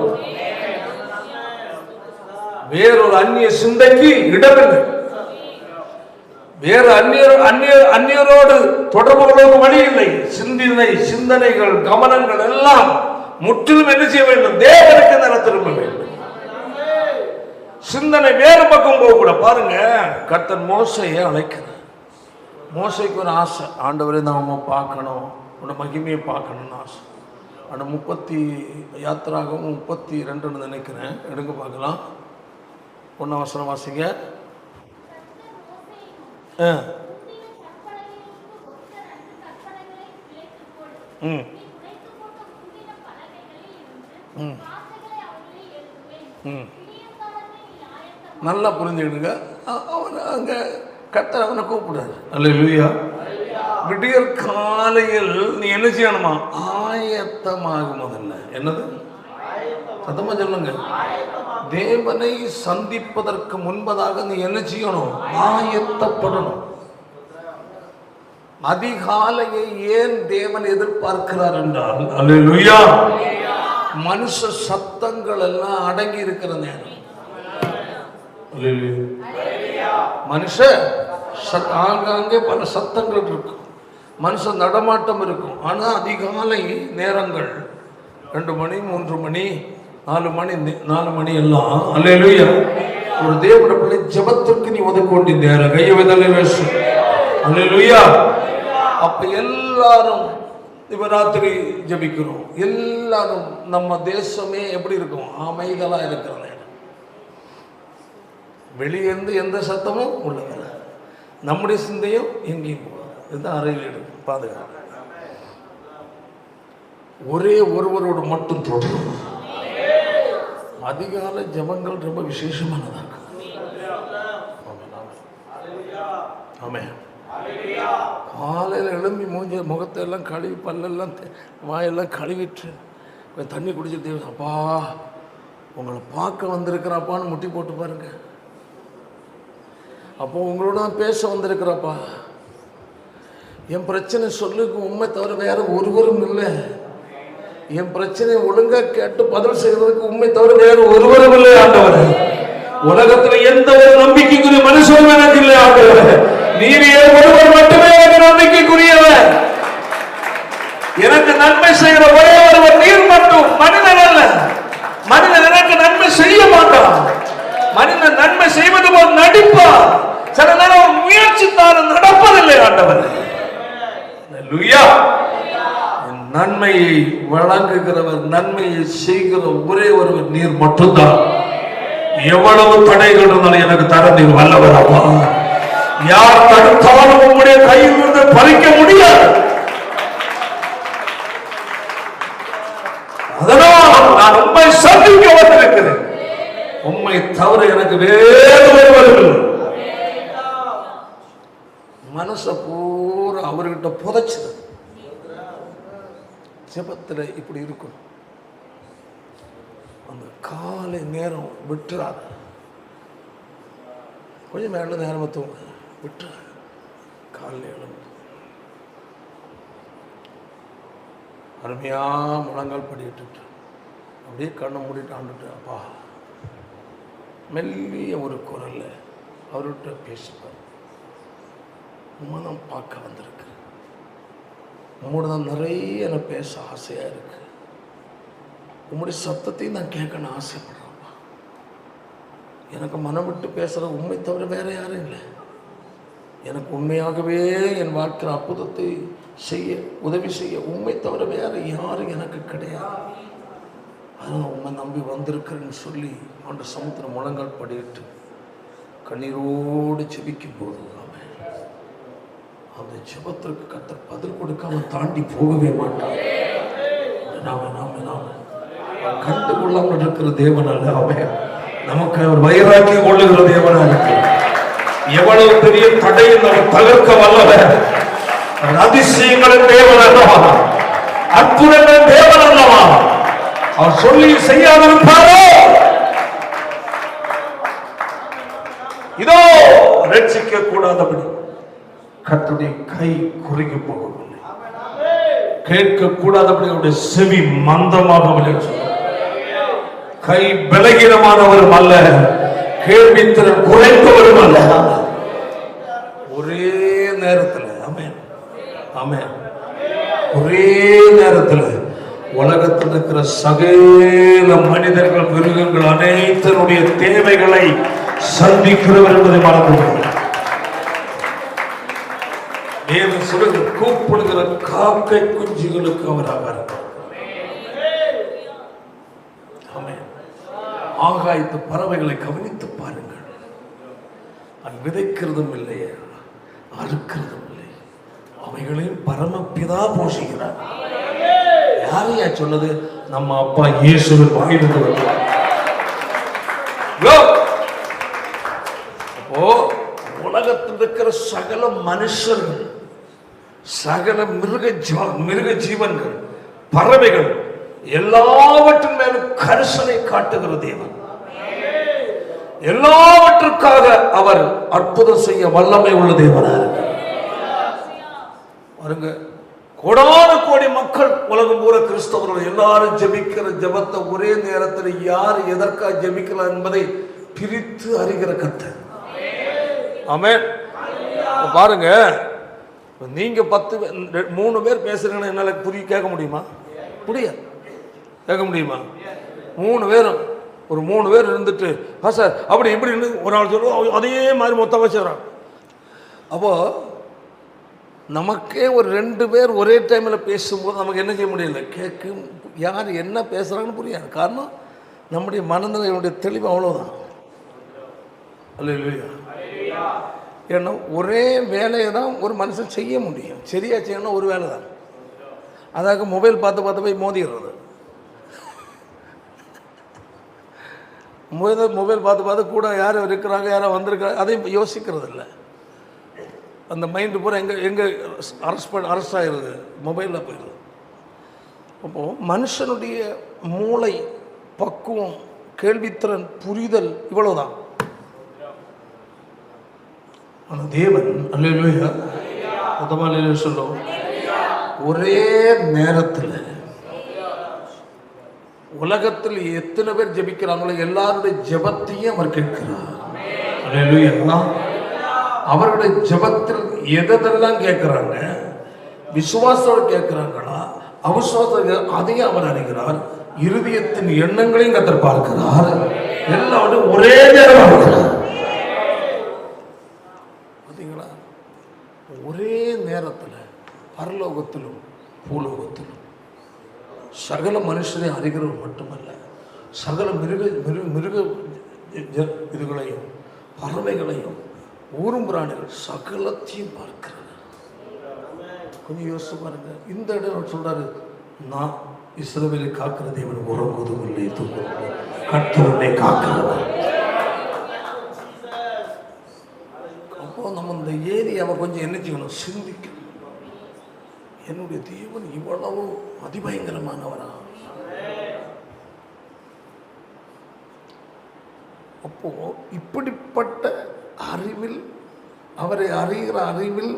வேறொரு அந்நிய சிந்தைக்கு இடமில்லை. வேறு அந்நியரோடு தொடர்பு கொள்வதற்கு வழி இல்லை. சிந்தனைகள் கவனங்கள் எல்லாம் முற்றிலும் என்ன செய்ய வேண்டும்? தேவனுக்கு நில திரும்ப வேண்டும். சிந்தனை வேறு பக்கம் போகக்கூட. பாருங்க, கர்த்தர் மோசையை அழைக்கிறார். மோசைக்கு ஒரு ஆசை, ஆண்டவரை நாம பார்க்கணும், உன்னோட மகிமையை பார்க்கணும்னு ஆசை. அந்த 30 யாத்திராகவும் 32 நினைக்கிறேன். எடுங்க பார்க்கலாம். 1 வசனம் வாசிங்க. நல்லா புரிஞ்சுக்கிடுங்க. அவன் அங்க கர்த்தர் அவனை கூப்பிடுறாரு. அல்லேலூயா. விடியற் காலையில் நீ என்ன செய்யணுமா? ஆயத்தமாகும். முதல்ல என்னது? சத்தமா சொல்லுங்க. தேவனை சந்திப்பதற்கு முன்பதாக நீ என்ன செய்யணும்? ஆயத்தப்படணும். அதிகாலையை ஏன் தேவன் எதிர்பார்க்கிறார் என்றால், அல்லேலூயா, மனுஷ சத்தங்கள் எல்லாம் அடங்கி இருக்கிற நேரம். மனுஷ ஆங்காங்கே பல சத்தங்கள் இருக்கும், மனுஷ நடமாட்டம் இருக்கும். ஆனா அதிகாலை நேரங்கள் 2 மணி 3 மணி 4 மணி எல்லாம், அல்லேலூயா, ஒரு தேவனுடைய பிள்ளை ஜெபத்திற்கு நீ ஒதுக்கொண்ட நேரம். கையை விதலை வேஷம். அல்லேலூயா. அப்ப எல்லாரும் இப்ப ராத்திரி ஜெபிக்கிறோம். எல்லாரும் நம்ம தேசமே எப்படி இருக்கும்? அமைதலா இருக்கிற நேரம். வெளியேந்து எந்த சத்தமும் உள்ளதில்லை. நம்முடைய சிந்தையும் எங்கேயும் போகாது. இதுதான் அறையில் எடுக்கும் பாதுகாப்பு. ஒரே ஒருவரோடு மட்டும் தொடரும். அதிகாலை ஜபங்கள் ரொம்ப விசேஷமானதாக. ஆமென். காலையில் எழும்பி முகத்தை எல்லாம் கழுவி, பல்லெல்லாம் வாயெல்லாம் கழுவிட்டு தண்ணி குடிச்சிட்டு, அப்பா உங்களை பார்க்க வந்திருக்கிறாப்பான்னு முட்டி போட்டு பாருங்க. அப்போ உங்களோட தான் பேச வந்திருக்கிறப்பா. என் பிரச்சனை சொல்லுக்கு உண்மை தவிர வேற ஒருவரும் இல்லை. என் பிரச்சனையை ஒழுங்கா கேட்டு பதில் செய்வதற்கு உண்மை தவிர வேற ஒருவரும் இல்லை ஆண்டவரே. உலகத்தில் எந்த ஒரு நம்பிக்கைக்குரிய மனுஷனும் எனக்கு இல்லை ஆண்டவரே. நீரே ஒருவர் மட்டுமே எனக்கு நம்பிக்கைக்குரியவர். எனக்கு நன்மை செய்கிற ஒரே ஒருவர் நீர் மட்டும். மனிதன் அல்ல. மனிதன் எனக்கு நன்மை செய்ய மாட்டான். மனிதன் நன்மை செய்வது போல் நடிப்பார். சில நேரம் முயற்சித்தாலும் நடப்பதில்லை ஆண்டவர். நன்மையை வழங்குகிறவர், நன்மையை செய்கிற ஒரே ஒருவர் நீர் மட்டும்தான். எவ்வளவு தடைகள் இருந்தாலும் எனக்கு தர நீர் வல்லவர் அப்பா. யார் தடுத்தாலும் உங்களுடைய கையில் இருந்து பறிக்க முடியாது. அதனால் நான் உண்மை சந்திக்க வந்திருக்கிறேன். உண்மை தவிர எனக்கு வேறு ஒருவர். மனச பூரா அவர்கிட்ட புதைச்சது. ஜெபத்தில் இப்படி இருக்கும். அந்த காலை நேரம் விட்டுறாது. கொஞ்சம் மேல நேரம் தூங்க விட்டுறாது. காலையில் எழுந்து அருமையா முழங்கால் படிக்கிட்டு அப்படியே கண்ணை மூடிட்டு ஆண்டுட்டு, அப்பா மெல்லிய ஒரு குரல்ல அவர்கிட்ட பேசிப்பார். மனம் பார்க்க வந்திருக்கு. உங்களோட தான் நிறைய எனக்கு பேச ஆசையா இருக்கு. உங்களுடைய சத்தத்தையும் நான் கேட்கணும் ஆசைப்படுறேன்ப்பா. எனக்கு மனம் விட்டு பேசுகிற உண்மை தவிர வேற யாரும் இல்லை. எனக்கு உண்மையாகவே என் வாழ்க்கையில் அற்புதத்தை செய்ய உதவி செய்ய உண்மை தவிர வேற யாரும் எனக்கு கிடையாது. அதனால் உண்மை நம்பி வந்திருக்கிறேன்னு சொல்லி அந்த சமுத்திரம் முழங்கால் படிட்டு கண்ணீரோடு செபிக்கும் போது அந்த ஜெபத்திற்கு கர்த்தர் பதில் கொடுக்காம தாண்டி போகவே மாட்டார். நாம கண்டு கொள்ளாமல் இருக்கிற தேவன் அல்ல. அவன் நமக்கு அவர் வைராக்கி கொள்ளுகிற தேவனா இருக்கு. எவ்வளவு பெரிய தடையை நம்ம தகர்க்க வல்லவர். அதிசயங்களின் தேவன் அல்லவா, அற்புதங்களின் தேவன் அல்லவா. அவர் சொல்லி செய்யாதிருப்பாரோ? இதோ ரட்சிக்க கூடாதபடி கர்த்தருடைய கை குறுகி போகவில்லை. கேட்க கூடாதபடி அவருடைய செவி மந்தமாகவில்லை. கை பலகீனமானவரும் அல்ல, கேள்வி திறன் குறைந்தவரும் அல்ல. ஒரே உலகத்தில் இருக்கிற சகல மனிதர்கள், மிருகங்கள் அனைத்தருடைய தேவைகளை சந்திக்கிறவர் என்பதை மறந்து தேவன் சொல்லுகிற கூப்பிடுகிற காக்கை குஞ்சுகளுக்கு அவர் ஆகாரம். ஆகாயத்து பறவைகளை கவனித்து பாருங்கள். அது விதைக்கிறதும் இல்லை, அறுக்கிறதும் இல்லை, அவைகளையும் பரமபிதா போஷிக்கிறார். யாரையா சொன்னது? நம்ம அப்பா இயேசுவின் வாயிலிருந்து வந்தார். அப்போ உலகத்தில் இருக்கிற சகல மனுஷர்கள், சகல மிருக ஜீவன்கள், பறவைகள் எல்லாவற்றின் மேலும் கரிசனை காட்டுகிற தேவன். எல்லாவற்றுக்காக அவர் அற்புதம் செய்ய வல்லமை உள்ள தேவனாக பாருங்க. கோடான கோடி மக்கள் உலகம் பூரா கிறிஸ்தவர்கள் எல்லாரும் ஜெபிக்கிற ஜெபத்தை ஒரே நேரத்தில் யார் எதற்காக ஜெபிக்கலாம் என்பதை பிரித்து அறிகிற கர்த்தர். ஆமென். பாருங்க, நீங்க 3 பேர் பேசுறீங்கன்னா என்னால கேட்க முடியுமா? முடியாது. கேட்க முடியுமா? 3 பேரும் ஒரு 3 பேர் இருந்துட்டு சார் அப்படி இப்படி ஒரு ஆள் சொல்லுவோம், அதே மாதிரி மொத்தமாக செய்கிறாங்க. அப்போ நமக்கே ஒரு 2 பேர் ஒரே டைமில் பேசும்போது நமக்கு என்ன செய்ய முடியல? கேட்கும் யார் என்ன பேசுகிறாங்கன்னு புரியாது. காரணம் நம்முடைய மனநிலையுடைய தெளிவு அவ்வளோதான். அல்லேலூயா. ஏன்னா ஒரே வேலையை தான் ஒரு மனுஷன் செய்ய முடியும். சரியா செய்யணும் ஒரு வேலை தான். அதாக மொபைல் பார்த்து போய் மோதிடுறது. மொபைல் பார்த்து கூட யார் இருக்கிறாங்க, யாரோ வந்திருக்காங்க, அதையும் யோசிக்கிறது இல்லை. அந்த மைண்டு பூரா எங்கே அரெஸ்ட் ஆகிடுது, மொபைலில் போயிடுது. அப்போது மனுஷனுடைய மூளை பக்குவம், கேள்வித்திறன், புரிதல் இவ்வளவுதான். ஆனால் தேவன் அல்லேலூயா முதல்ல சொல்லும் ஒரே நேரத்தில் உலகத்தில் எத்தனை பேர் ஜெபிக்கிறாங்களோ எல்லாருடைய ஜெபத்தையும் அவர் கேட்கிறார். அல்லேலூயா. அவருடைய ஜெபத்தில் எதெல்லாம் கேட்கிறாங்க, விசுவாசத்தோடு கேட்கிறாங்களா, அவிசுவாசம், அதையும் அவர் அறிகிறார். இருதயத்தின் எண்ணங்களையும் கர்த்தர் பார்க்கிறார். எல்லாரும் ஒரே நேரம் பார்க்கிறார். பார்த்தீங்களா? ஒரே நேரத்தில் பரலோகத்திலும் பூலோகத்திலும் சகல மனுஷரை அறிகிறவர் மட்டுமல்ல, சகல மிருக இதுகளையும் பறவைகளையும் ஊரும் பிராணிகள் சகலத்தையும் பார்க்கிறார். கொஞ்சம் யோசிச்சு பாருங்க. இந்த இடம் சொல்றாரு, நான் இஸ்ரவேலை காக்கிற தேவன் உறங்குவதும் இல்லை, தூங்குவதும் இல்லை, கர்த்தரை காக்கிறவர். அப்போ நம்ம இந்த ஏரியாவை கொஞ்சம் என்ன செய்யணும்? சிந்திக்கணும். என்னுடைய தேவன் இவ்வளவு அதிபயங்கரமானவரா? அப்போ இப்படிப்பட்ட அறிவில், அவரை அறிகிற அறிவில்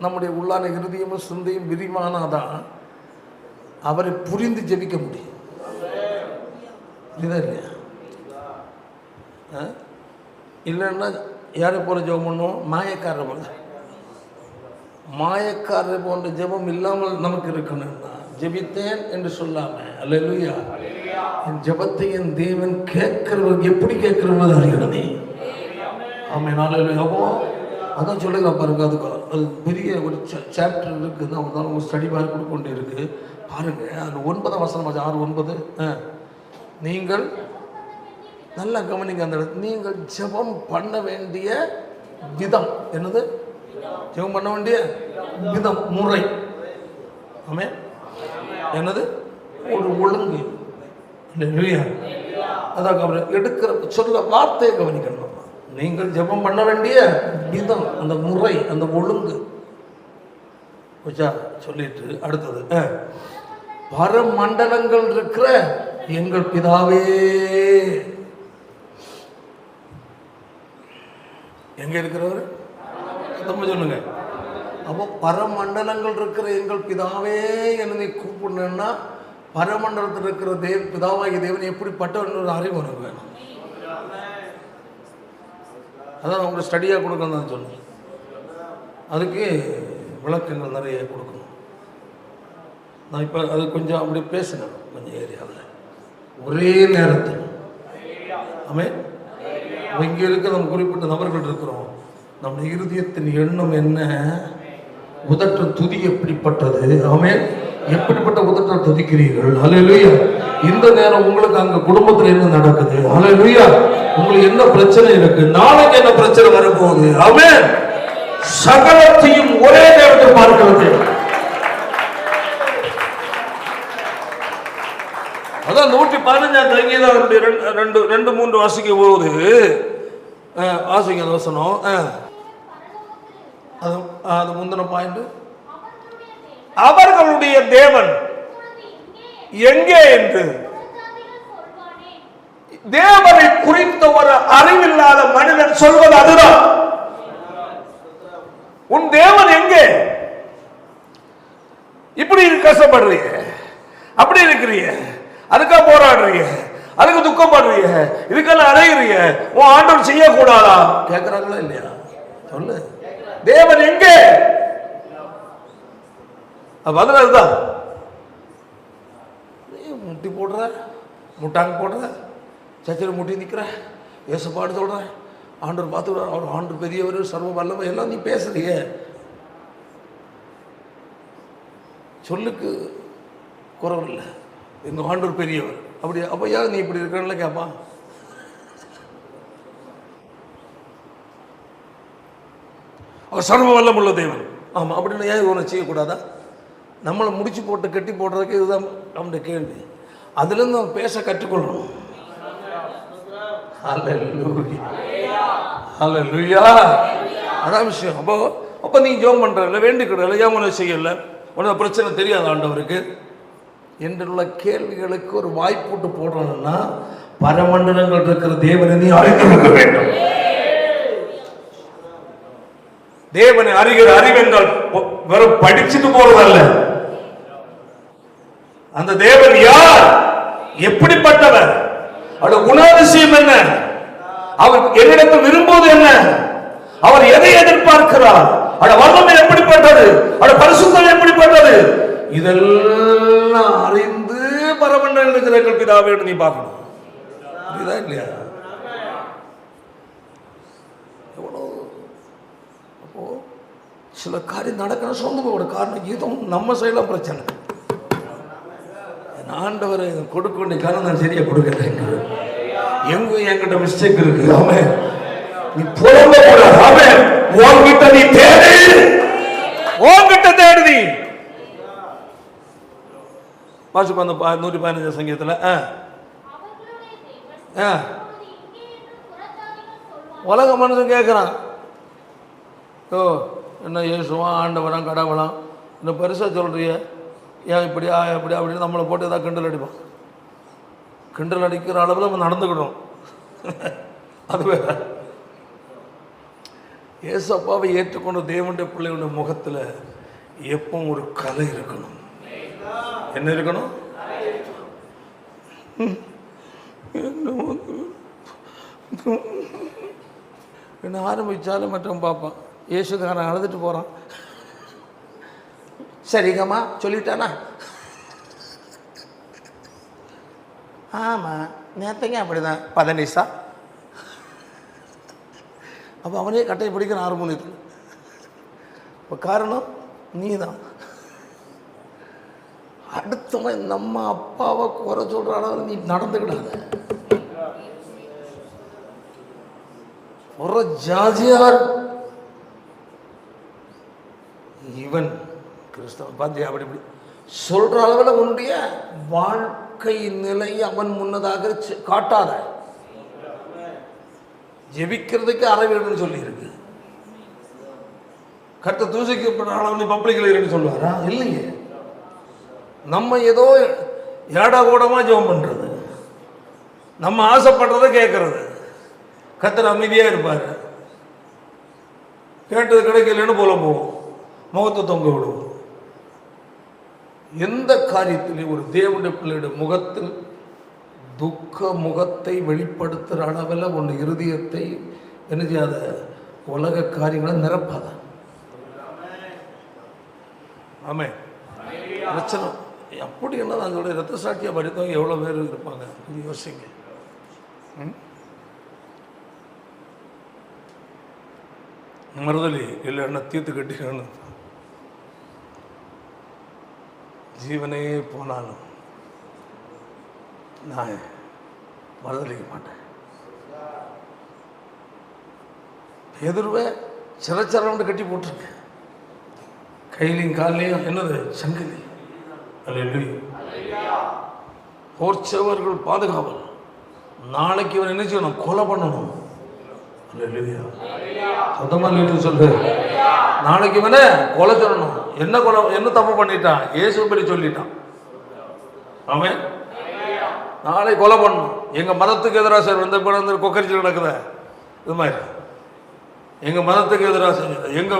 நம்முடைய உள்ளான இருதயமும் சிந்தையும் விரிவானாதான் அவரை புரிந்து ஜெபிக்க முடியும். இல்லையா? இல்லைன்னா யாரை போல ஜெபம் பண்ணுவோம்? மாயக்காரரை போல. மாயக்காரரை போன்ற ஜெபம் இல்லாமல் நமக்கு இருக்கணும்னா ஜெபித்தேன் என்று சொல்லாம, அல்லேலூயா, என் ஜெபத்தை என் தேவன் கேட்கிறவர் எப்படி கேட்கிறவர் அறியணுமே. ஆமாம். அல்லேலூயா. அதான் சொல்லுங்க பாருங்க. அது பெரிய ஒரு சாப்டர் இருக்குது. அவர்தான் ஒரு ஸ்டடி மாதிரி கொடுக்க கொண்டு இருக்கு. பாருங்க, அது 9ஆம் வசனம், 6-9. நீங்கள் நல்லா கவனிங்க. அந்த நீங்கள் ஜெபம் பண்ண வேண்டிய விதம் என்னது? ஜெபம் பண்ண வேண்டிய விதம், முறை. ஆமே. என்னது? ஒரு ஒழுங்கு. அதான் எடுக்கிற சொல்ல வார்த்தையை கவனிக்கணும். நீங்கள் ஜெபம் பண்ண வேண்டிய விதம், அந்த முறை, அந்த ஒழுங்கு சொல்லிட்டு அடுத்தது, பரமண்டலங்கள் இருக்கிற எங்கள் பிதாவே. எங்க இருக்கிறவர்? சொல்லுங்க. அப்போ பரமண்டலங்கள் இருக்கிற எங்கள் பிதாவே என்னை கூப்பிடணும்னா பரமண்டலத்தில் இருக்கிற பிதாவாகிய தேவன் எப்படிப்பட்ட அறிவு உனக்கு வேணும். அதான் உங்களுக்கு ஸ்டடியாக கொடுக்கணும் தான் சொன்னேன். அதுக்கு விளக்கங்கள் நிறைய கொடுக்கணும். நான் இப்போ அது கொஞ்சம் அப்படி பேசினேன் கொஞ்சம் ஏரியாவில் ஒரே நேரத்தில். ஆமே, இங்கே இருக்க நம்ம குறிப்பிட்ட நபர்கள் இருக்கிறோம். நம்ம இருதயத்தின் எண்ணம் என்ன, உதட்ட துதி எப்படிப்பட்டது? ஆமே, எப்படிப்பட்ட உதட்ட துதிக்கிறீர்கள்? ஹல்லேலூயா. இந்த நேரம் உங்களுக்கு அங்க குடும்பத்தில் என்ன நடக்குது? ஹல்லேலூயா. உங்களுக்கு என்ன பிரச்சனை இருக்கு, நாளைக்கு என்ன பிரச்சனை வரப்போகுது? ஆமே, சகலத்தையும் ஒரே நேரத்தில் பார்க்கிறது. அதான் 115 சங்கீதம் 2-3 வாசிக்கும் போது வாசிங்க வசனம். அது முந்தின பாயிண்ட், அவர்களுடைய தேவன் எங்கே என்று. தேவனை குறித்த ஒரு அறிவில்லாத மனிதன் சொல்வது அதுதான். உன் தேவன் எங்கே? இப்படி கஷ்டப்படுறீங்க, அப்படி இருக்கிறீங்க, அதுக்காக போராடுறீங்க, அதுக்கு துக்கப்படுறீங்க, இதுக்கெல்லாம் அடைகிறீங்க, உன் ஆண்டவர் செய்யக்கூடாதா கேட்கிறாங்களா இல்லையா? சொல்லு, தேவன் எங்கே? பதில் அதுதான். முட்டி போடுற, முட்டாங்க போடுற, சச்சரி முட்டி நிற்கிற, ஏசப்பாடு சொல்ற, ஆண்டவர் பார்த்து, அவர் ஆண்டவர் பெரியவர், சர்வ வல்லவர் எல்லாம் நீ பேசுறீங்க. சொல்லுக்கு குறவு இல்லை, எங்க ஆண்டவர் பெரியவர். அப்படி அப்ப ஏன் நீ இப்படி இருக்கல கேட்பான். அவர் சர்வ வல்லம் உள்ள தேவன். ஆமா, அப்படின்னு ஏன் இவனை செய்யக்கூடாதா? நம்மளை முடிச்சு போட்டு கட்டி போடுறதுக்கு இதுதான் நம்முடைய கேள்வி. அதுலேருந்து நம்ம பேச கற்றுக்கொள்ளணும். அதான் விஷயம். அப்போ நீ ஜோம் பண்றல, வேண்டிக்கிடல, ஏன் உனக்கு செய்யல, உனக்கு பிரச்சனை தெரியாது ஆண்டவருக்கு என்றுள்ள கேள்விகளுக்கு ஒரு வாய்ப்பு போடணும்னா பரமண்டலங்கள் இருக்கிற தேவனை நீ அறிந்திருக்க வேண்டும். தேவனை அறிகிற அறிவென்றால் வெறும் படிச்சுட்டு போறதல்ல. அந்த தேவன் யார், எப்படிப்பட்டவர், அவருடைய குணாதிசயம் என்ன, அவர் என்னிடத்தில் விரும்புவது என்ன, அவர் எதை எதிர்பார்க்கிறார், அவருடைய வல்லமை எப்படிப்பட்டது, அவருடைய பரிசுத்தம் எப்படிப்பட்டது, இதெல்லாம் அறிந்து பரமண்டலம் இருக்கிற பிதாவே நீ பார்க்கணும். புரியுதா இல்லையா? அப்போ சில காரியம் நடக்கணும் சொந்த போட காரணம் இதுவும் நம்ம சைடில் பிரச்சனை. ஆண்டவர் கொடுக்க வேண்டிய காரணம் நான் சரியா கொடுக்கல, எங்க என்கிட்ட மிஸ்டேக் இருக்கு. ஆமே, நீ புலம்ப கூடாது. ஆமே, உன்கிட்ட நீ தேடு, உன்கிட்ட தேடுதி. வாசிப்பா அந்த 115 சங்கீதத்துல உலக மனுஷன் கேட்கிறான், ஓ என்ன இயேசுவான் ஆண்டவரான் கடவுளாம் இன்னும் பெருசா சொல்றிய, ஏன் இப்படியா எப்படியா அப்படின்னு நம்மளை போட்டு ஏதாவது கிண்டல் அடிப்பான். கிண்டல் அடிக்கிற அளவில் நம்ம நடந்துக்கிடும். அது வேற. ஏசப்பாவை ஏற்றுக்கொண்ட தேவனுடைய பிள்ளைகளுடைய முகத்தில் எப்பவும் ஒரு கலை இருக்கணும். என்ன இருக்கணும்? என்ன ஆரம்பிச்சாலும் மற்றவன் பார்ப்பான், இயேசுக்காரன் அழுதுட்டு போறான், சரிங்கம்மா சொல்லிட்டானா, ஆமாம் நேற்றுங்க அப்படிதான் 15 அப்போ அவனே கட்டையை பிடிக்கிற ஹார்மோனியத்தில். இப்போ காரணம் நீ தான். அடுத்தவன் நம்ம அப்பாவை குறை சொல்கிற அளவில் நீ நடந்துக்கிடாத. ஒரு ஜாதியார் இவன் கிறிஸ்தவன் பார்த்தியா அப்படி இப்படி சொல்கிற அளவில் உன்னுடைய வாழ்க்கை நிலை அவன் முன்னதாக காட்டாத. ஜெபிக்கிறதுக்கு அறவேடுன்னு சொல்லி இருக்கு. கட்ட தூசிக்கப்படுற அளவு பப்ளிக்ல இருக்குன்னு சொல்லுவாரா? இல்லையே. நம்ம ஏதோ ஏடா கூடமா ஜெபம் பண்றது, நம்ம ஆசைப்படுறத கேட்கறது. கர்த்தர் அமைதியா இருப்பாரு, கேட்டது கிடைக்கலன்னு போல போவோம், முகத்தை தொங்க விடுவோம். எந்த காரியத்திலையும் ஒரு தேவனுடைய பிள்ளையுடைய முகத்தில் துக்க முகத்தை வெளிப்படுத்துகிற அளவில் ஒன்று இருதயத்தை என்ன செய்யாத, உலக காரியங்களை நிரப்பாத. ஆமே, பிரச்சனை அப்படி என்ன அதோடைய ரத்த சாட்சியாக படித்தவங்க எவ்வளோ பேர் இருப்பாங்க, யோசிங்க. மறுதலி இல்லைன்னா தீர்த்து கட்டிக்கணும். ஜீவனே போனாலும் நான் மறுதலிக்க மாட்டேன். எதிர்வே சிறச்சரவண்டு கட்டி போட்டிருக்கேன், கையிலையும் காலையும் என்னது சங்கிலி. போர்ச்சவர்கள் பாதுகாவல். நாளைக்கு இவன் என்ன செய்யணும்? கொலை பண்ணணும். சொல்லு, நாளைக்கு இவனை கொலை சொல்லணும். என்ன கொலை, என்ன தப்பு பண்ணிட்டான்? இயேசு பற்றி சொல்லிட்டான். அவன் நாளை கொலை பண்ணணும். எங்க மதத்துக்கு எதிராக சார் இந்த படம் கொக்கரிச்சு கிடக்குத இது மாதிரி எங்க மதத்துக்கு எதிராக செஞ்சது, எங்க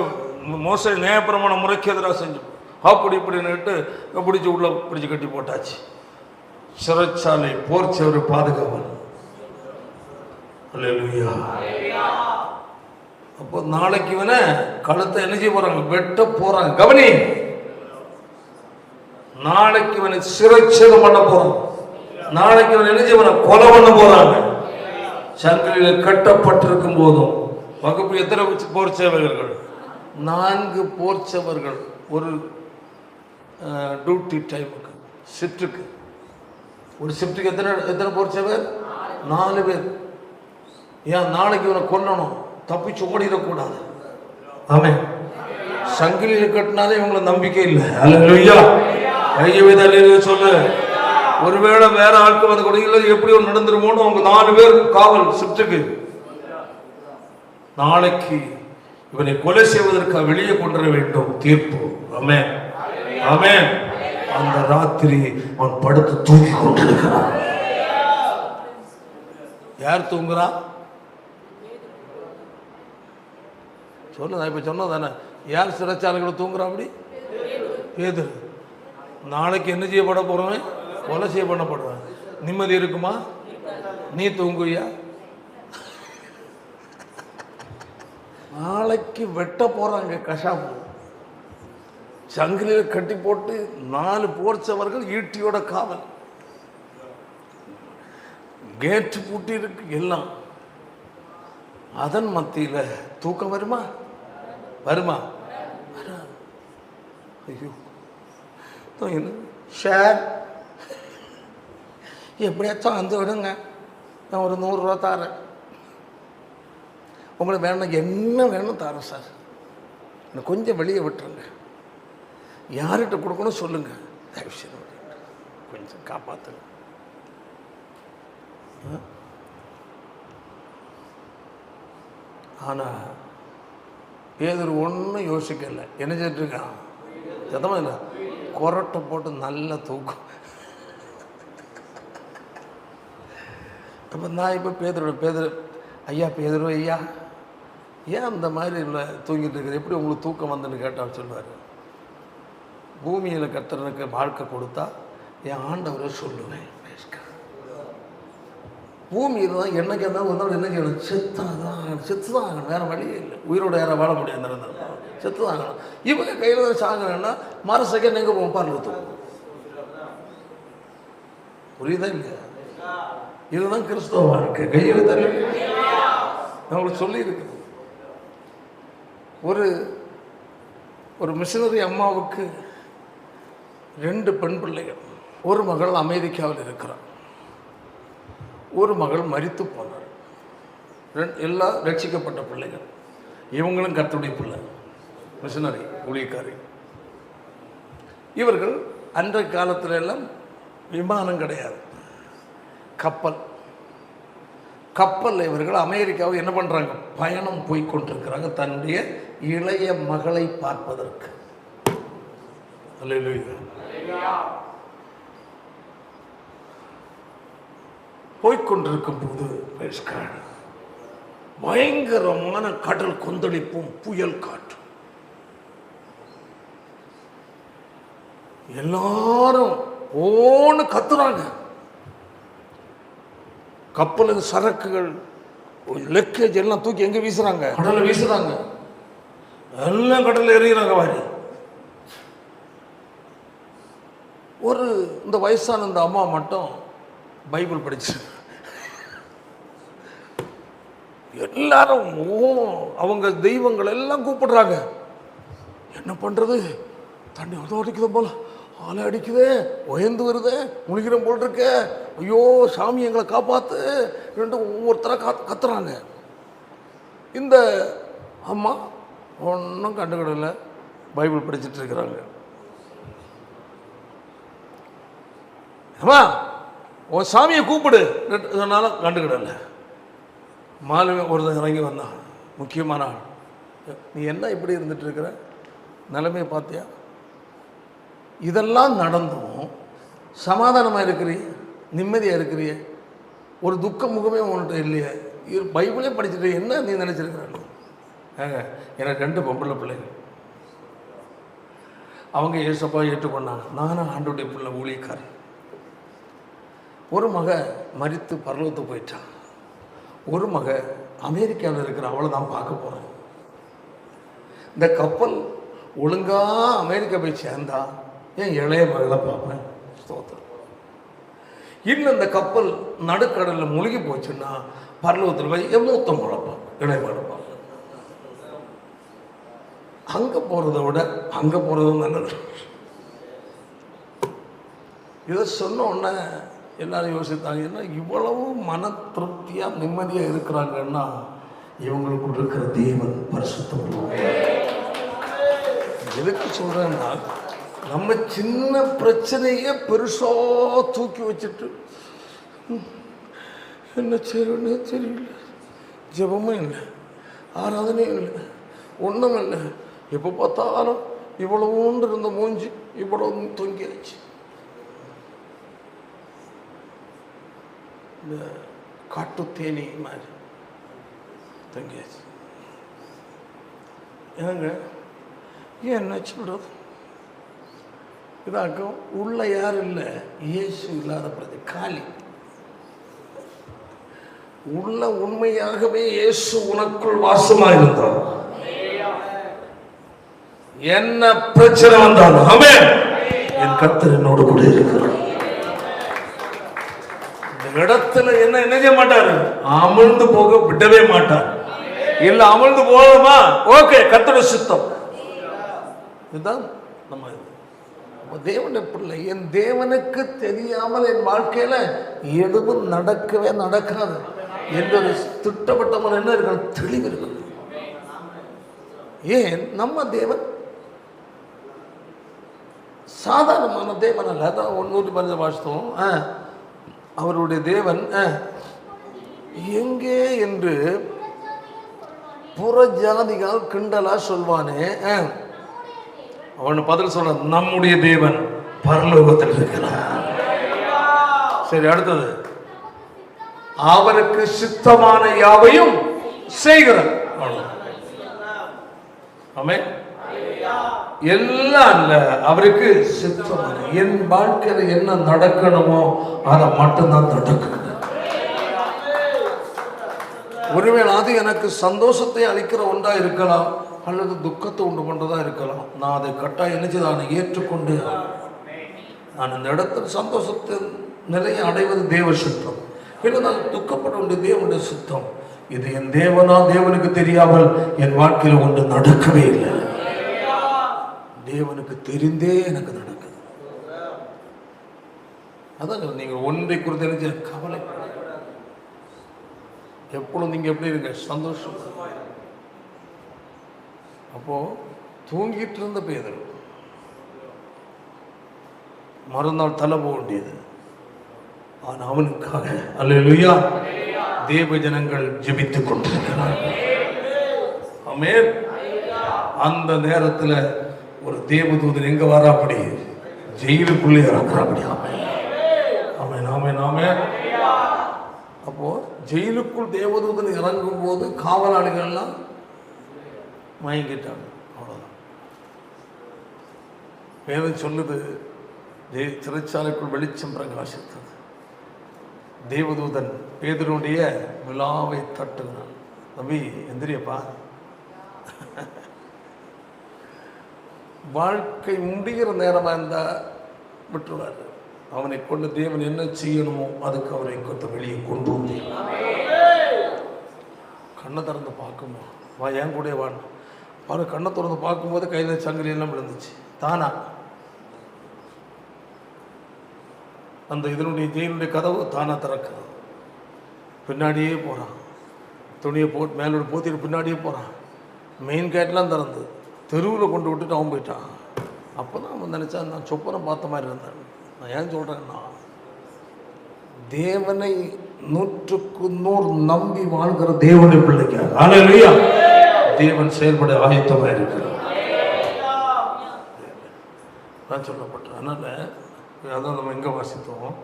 மோச நியாயப்பிரமாண முறைக்கு எதிராக செஞ்சோம். அப்படி இப்படின்னுட்டு பிடிச்சி உள்ள பிடிச்சி கட்டி போட்டாச்சு. சிறைச்சாலை, போர்ச்சவர் பாதுகாவல். அப்போ நாளைக்கு இவனை கழுத்தை என்ன செய்ய போறாங்க? வெட்ட போறாங்க. கவனி, நாளைக்கு இவனை சிறைச்சேதம் பண்ண போறாங்க. நாளைக்கு இவன் என்ன செய்ய கொலை பண்ண போறாங்க. சங்கிலியில் கட்டப்பட்டிருக்கும் போதும் வகுப்பு எத்தனை போர்ச்சவர்கள்? 4 போர்ச்சவர்கள் ஒரு டியூட்டி டைமுக்கு, ஷிஃப்ட்டுக்கு. ஒரு ஷிஃப்ட்டுக்கு எத்தனை போர்ச்சவர்? 4 பேர். ஏன் நாளைக்கு இவனை கொல்லணும், தப்பிச்சு ஓடிடக்கூடாது. ஆமென். சங்கிலியில் கட்டினாலே இவங்களுக்கு நம்பிக்கை இல்லை. அல்லேலூயா. கையை சொல்லு. ஒருவேளை வேற ஆட்கள் வந்து கூட இல்லை, எப்படி ஒன்று நடந்துருமோன்னு அவங்க 4 பேர் காவல் ஷிஃப்ட்டுக்கு. நாளைக்கு இவனை கொலை செய்வதற்காக வெளியே கொண்டு வர வேண்டும் தீர்ப்பு. ஆமென், ஆமென். அந்த ராத்திரி அவன் படுத்து தூங்கி கொண்டிருக்கிறான். யார் தூங்குறா? சொல்லு, நான் இப்ப சொன்னதானே. யார் சிறைச்சாலைகளை தூங்குறா? அப்படி பேதுரு. நாளைக்கு என்ன செய்யப்பட போறவன்? கொலை செய்ய பண்ணப்படுவேன். நிம்மதி இருக்குமா? நீ தூங்குவியா? நாளைக்கு வெட்ட போறாங்க கஷாப்பு. சங்கிலியில் கட்டி போட்டு 4 போர்ச்சவர்கள் ஈட்டியோட காவல். கேட்டு பூட்டி இருக்கு எல்லாம். அதன் மத்தியில தூக்கம் வருமா? வருமா? ஐயோ, ஷேர் எப்படியாச்சும் வந்து விடுங்க, நான் ஒரு 100 ரூபா தரேன். உங்களுக்கு வேணும், என்ன வேணும் தரேன் சார், எனக்கு கொஞ்சம் வெளியே விட்டுருங்க. யார்கிட்ட கொடுக்கணும் சொல்லுங்க, கொஞ்சம் காப்பாற்றுங்க. ஆனால் பேதுரு ஒன்றும் யோசிக்கலை. என்ன செஞ்சுருக்கான்? எதமா இல்லை, கொரட்டை போட்டு நல்ல தூக்கம். அப்போ நான் இப்போ பேதுரு ஐயா, பேதுரு ஐயா, ஏன் அந்த மாதிரி இல்லை தூங்கிட்டு இருக்குது, எப்படி உங்களுக்கு தூக்கம் வந்துன்னு கேட்டால் சொல்லுவார், பூமியில் கர்த்தருக்கு வாழ்க்கை கொடுத்தா என் ஆண்டவரை சொல்லுவேன். பூமியில் தான் என்னைக்கு இருந்தாலும் ஒரு நாள் என்ன செய்யணும்? செத்து தான் ஆகணும், வேறு வழியே இல்லை. உயிரோட யாரை வாழ முடியாது, செத்து தான் ஆகணும். இவங்க கையில் தான் சாகணும்னா மறு செகண்ட் எங்கே போவோம்? பார்த்து புரியுதா இல்லையா? இதுதான் கிறிஸ்தவ வாழ்க்கை. கையில் தள்ளி அவங்களுக்கு சொல்லியிருக்கு. ஒரு மிஷனரி அம்மாவுக்கு 2 பெண் பிள்ளைகள். ஒரு மகள் அமெரிக்காவில் இருக்கிறார், ஒரு மகள் மரித்து போனார். எல்லாம் ரட்சிக்கப்பட்ட பிள்ளைகள். இவங்களும் கர்த்தருடைய பிள்ளை, மிஷனரி ஊழியக்காரி. இவர்கள் அன்றைய காலத்துல எல்லாம் விமானம் கிடையாது, கப்பல் இவர்கள் அமெரிக்காவை என்ன பண்றாங்க? பயணம் போய்கொண்டிருக்கிறாங்க தன்னுடைய இளைய மகளை பார்ப்பதற்கு. போய்கொண்டிருக்கும் போது பயங்கரமான கடல் கொந்தளிப்பும் புயல் காற்று. எல்லாரும் ஓன்னு கத்துறாங்க. கப்பலுக்கு சரக்குகள், லக்கேஜ் எல்லாம் தூக்கி எங்க வீசுறாங்க? கடல்ல வீசுறாங்க. எல்லாம் கடல்ல எறிகிறாங்க. வாரி இந்த வயசான இந்த அம்மா மட்டும் பைபிள் படிச்சு எல்லாரும் அவங்க தெய்வங்கள் எல்லாம் கூப்பிடுறாங்க. என்ன பண்றது, தண்ணி அதோ அடிக்குது போல, ஆலை அடிக்குதே, உயர்ந்து வருதே, முழுகிறோம் போல் இருக்க, ஐயோ சாமி எங்களை காப்பாத்து ரெண்டு ஒவ்வொருத்தராக கத்துறாங்க. இந்த அம்மா ஒன்றும் கண்டுக்கிடல, பைபிள் படிச்சுட்டு இருக்கிறாங்க. அம்மா உன் சாமியை கூப்பிடு சொன்னாலும் கண்டுக்கிடல. மாலுமே ஒருத்தன் இறங்கி வந்தான், முக்கியமான ஆள். நீ என்ன இப்படி இருந்துட்டு இருக்கிற, நிலைமையை பார்த்தியா? இதெல்லாம் நடந்தும் சமாதானமாக இருக்கிறிய, நிம்மதியாக இருக்கிறிய, ஒரு துக்க முகமே உன்கிட்ட இல்லையே, பைபிளே படிச்சுட்டு என்ன நீ நினச்சிருக்கிறாங்க? எனக்கு 2 பொம்பளை பிள்ளைங்க, அவங்க ஏசப்பா ஏற்றுக்கொண்டாங்க. நானும் ஆண்டோடைய பிள்ளை ஊழியக்காரன். ஒரு மக மரித்து பரலோகத்துக்கு போயிட்டான். ஒரு மக அமெரிக்காவில் இருக்கிற அவளை தான் பார்க்க போகிறேன். இந்த கப்பல் ஒழுங்காக அமெரிக்கா போய் சேர்ந்தா என் இளைய மகளை பார்ப்பேன். ஸ்தோத்திரம். இன்னும் இந்த கப்பல் நடுக்கடலில் முழுகி போச்சுன்னா பரலோகத்தில் போய் என் மூத்த மகளை பார்ப்பேன், இளைய மகளை பார்ப்பேன். அங்கே போகிறத விட அங்கே போகிறதும் நல்லது. இதை சொன்ன உடனே எல்லாரும் யோசித்தாங்க, என்ன இவ்வளவு மன திருப்தியாக நிம்மதியாக இருக்கிறாங்கன்னா இவங்களுக்கு இருக்கிற தேவன் பரிசுத்தம். எதுக்கு சொல்கிறேன்னா, நம்ம சின்ன பிரச்சனையே பெருசா தூக்கி வச்சுட்டு என்ன செய்யணும்னே தெரியல, ஜெபமும் இல்லை, ஆராதனையும் இல்லை, ஒன்றும் இல்லை. எப்போ பார்த்தாலும் இவ்வளவுண்டு இருந்த மூஞ்சி இவ்வளவு தொங்கியாச்சு. இந்த காட்டு தேனி மாதிரி தொங்கியாச்சு. ஏங்க என்ன சொல்றது, இதாக்கும் உள்ள யாரும் இல்லை, இயேசு இல்லாத பிரதி காலி. உள்ள உண்மையாகவே இயேசு உனக்குள் வாசமாயிருந்தார். என்ன பிரச்சனை வந்தாலும் ஆமென், என் கர்த்தர் என்னோடு கூட இருக்கிறார். இந்த இடத்துல என்ன செய்ய மாட்டாரு, அமிழ்ந்து போக விடவே மாட்டார். இல்ல அமிழ்ந்து போகணுமா, ஓகே, கர்த்தருடைய சித்தம். இதுதான் நம்ம தேவனுடைய பிள்ளை. என் தேவனுக்கு தெரியாமல் என் வாழ்க்கையில எதுவும் நடக்கவே நடக்காது என்ற திட்டப்பட்ட முறை என்ன இருக்கணும், தெளிவு இருக்கணும். ஏன் நம்ம தேவன் சாதாரணமான தேவன் அல்ல. அதான் 115 வாசித்தோம். அவருடைய தேவன் எங்கே என்று புற ஜாதிகள் கிண்டலா சொல்வானே, அவன் பதில் சொல்ற, நம்முடைய தேவன் பரலோகத்தில் இருக்கிறார். சரி, அடுத்தது, அவருக்கு சித்தமான யாவையும் செய்கிறார். ஆமென். எல்லாம் இல்ல, அவருக்கு சித்தமான, என் வாழ்க்கையில என்ன நடக்கணுமோ அதை மட்டும்தான் நடக்கணும். ஒருவேளை அது எனக்கு சந்தோஷத்தை அளிக்கிற ஒன்றா இருக்கலாம், அல்லது துக்கத்தை உண்டு கொண்டதா இருக்கலாம். நான் அதை கட்டாயம் நினைச்சு ஏற்றுக்கொண்டு நான் இந்த இடத்தில் சந்தோஷத்தை நிலையை அடைவது தேவ சித்தம், இல்லை நான் துக்கப்பட வேண்டிய தேவனுடைய சித்தம். இது என் தேவனா தேவனுக்கு தெரியாமல் என் வாழ்க்கையில் ஒன்று நடக்கவே இல்லை. தேவனுக்கு தெரிந்தே எனக்கு நடக்குது. அதான் நீங்கள் ஒன்றை குறித்து நினைச்ச கவலை, எப்பொழுதும் நீங்க எப்படி இருங்க, சந்தோஷம். அப்போ தூங்கிட்டு இருந்த பேதர் மறுநாள் தலை போக வேண்டியது. ஆனா அவனுக்காக அல்லேலூயா தேவ ஜனங்கள் ஜெபித்துக் கொண்டிருக்கிறார்கள். ஆமென். அந்த நேரத்தில் ஒரு தேவதூதன் எங்க வராப்படி, ஜெயிலுக்குள்ளே இறங்குறாப்படி. ஆமென் ஆமென் ஆமென் ஆமென். அப்போ ஜெயிலுக்குள் தேவதூதன் இறங்கும் போது காவலாளிகள்லாம் மயங்கிட்டாங்க. அவ்வளோதான். வேதம் சொல்லுது, சிறைச்சாலைக்குள் வெளிச்சம் பிரகாசித்தது. தேவதூதன் பேதுருடைய விழாவை தட்டுனான். தம்பி எந்திரியப்பா, வாழ்க்கை முடிகிற நேரமாக இருந்தால் விட்டுருவார். அவனை கொண்டு தேவன் என்ன செய்யணுமோ அதுக்கு அவரை கொண்டு வெளியே கொண்டு வந்து கண்ணை திறந்து பார்க்குமா, வா என் கூட வான் பாரு. கண்ணை திறந்து பார்க்கும்போது கையில் சங்கிலி எல்லாம் விழுந்துச்சு. தானா அந்த இதனுடைய ஜெயிலுடைய கதவு தானா திறக்கிறது. பின்னாடியே போகிறான், துணியை போட்டு மேலோட போத்திட்டு பின்னாடியே போகிறான். மெயின் கேட்லாம் திறந்து தெருவில் கொண்டு விட்டுட்டு அவன் போயிட்டான். அப்போ தான் அவன் நினச்சான், நான் சொப்பனை பார்த்த மாதிரி இருந்தேன். நான் ஏன் சொல்கிறேன்னா, தேவனை 100க்கு 100 நம்பி வாழ்கிற தேவனுடைய பிள்ளைக்கு ஹல்லேலூயா தேவன் செயல்பட ஆயத்தமாக இருக்கிறார். நான் சொல்லப்பட்டேன். அதனால் அதான் நம்ம எங்கே வாசித்தோம்,